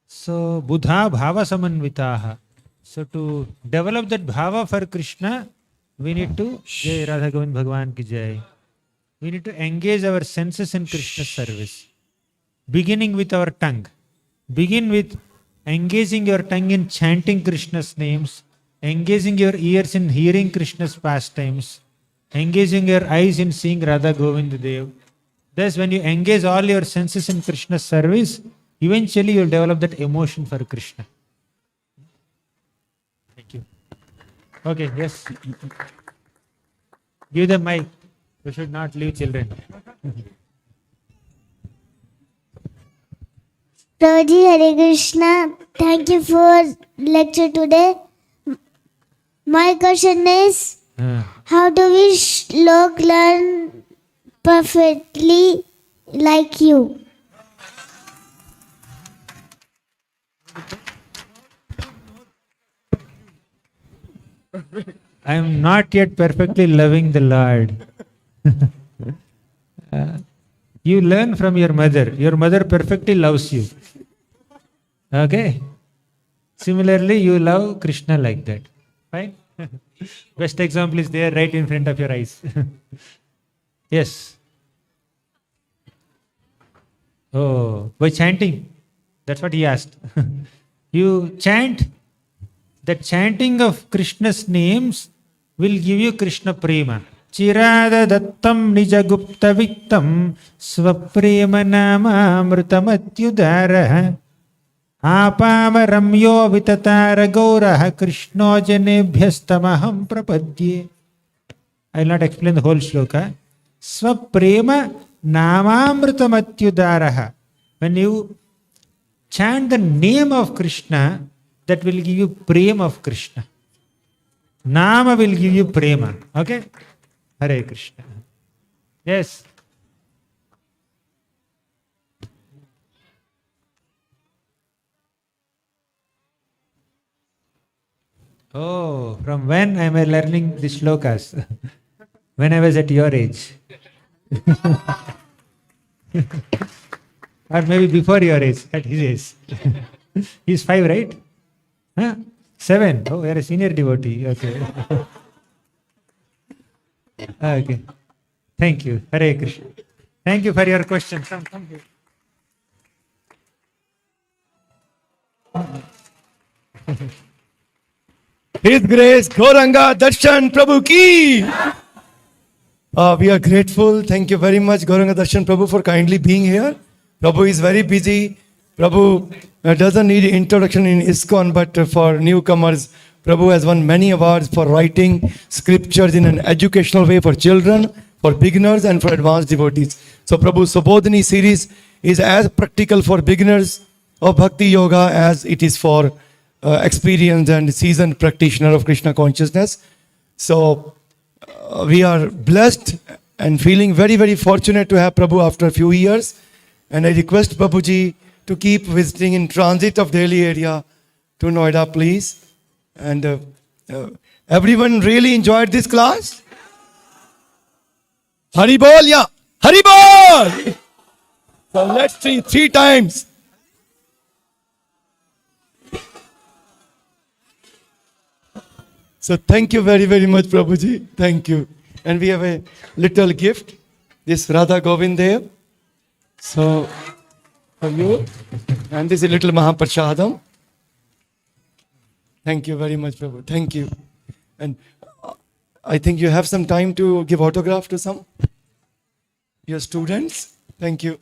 So, buddha bhava samanvitaha. So, to develop that bhava for Krishna, we need to, Jai Radha Govind Bhagwan ki Jai. We need to engage our senses in Krishna's service. Beginning with our tongue. Begin with engaging your tongue in chanting Krishna's names, engaging your ears in hearing Krishna's pastimes, engaging your eyes in seeing Radha Govind Dev. Thus, when you engage all your senses in Krishna's service, eventually you will develop that emotion for Krishna. Thank you. Okay, yes. Give them mic. We should not leave children. Prabhuji, Hare Krishna. Thank you for lecture today. My question is, how do we slok learn perfectly like you? I am not yet perfectly loving the Lord. You learn from your mother. Your mother perfectly loves you. Okay? Similarly, you love Krishna like that. Fine? Best example is there right in front of your eyes. Yes. Oh, by chanting. That's what he asked. You chant, the chanting of Krishna's names will give you Krishna prema. Chirada dattam nijagupta viktam svaprema nama amrutamatyudara apama ramyo vitatara gauraha krishno janebhyastamaham prapadye. I will not explain the whole shloka. Svaprema namamrutamatyudaraha. When you chant the name of Krishna, that will give you prema of Krishna. Nama will give you prema. Okay? Hare Krishna. Yes. Oh, from when am I learning the shlokas? When I was at your age. Or maybe before your age, at his age. He's 5, right? Huh? 7. Oh, you're a senior devotee. Okay. Okay. Thank you. Hare Krishna. Thank you for your question. Come here. His Grace Gauranga Darshan Prabhu ki. We are grateful. Thank you very much, Gauranga Darshan Prabhu, for kindly being here. Prabhu is very busy. Prabhu doesn't need introduction in ISKCON, but for newcomers, Prabhu has won many awards for writing scriptures in an educational way for children, for beginners, and for advanced devotees. So Prabhu's Subodhini series is as practical for beginners of Bhakti Yoga as it is for experienced and seasoned practitioner of Krishna consciousness. So we are blessed and feeling very, very fortunate to have Prabhu after a few years. And I request Prabhuji to keep visiting in transit of Delhi area to Noida, please. And everyone really enjoyed this class? Hari Bol, yeah. Hari Bol! So let's see 3 times. So thank you very, very much, Prabhuji. Thank you. And we have a little gift. This Radha Govind Dev. So for you. And this is a little Mahaprashadam. Thank you very much, Prabhu. Thank you. And I think you have some time to give autograph to some your students. Thank you.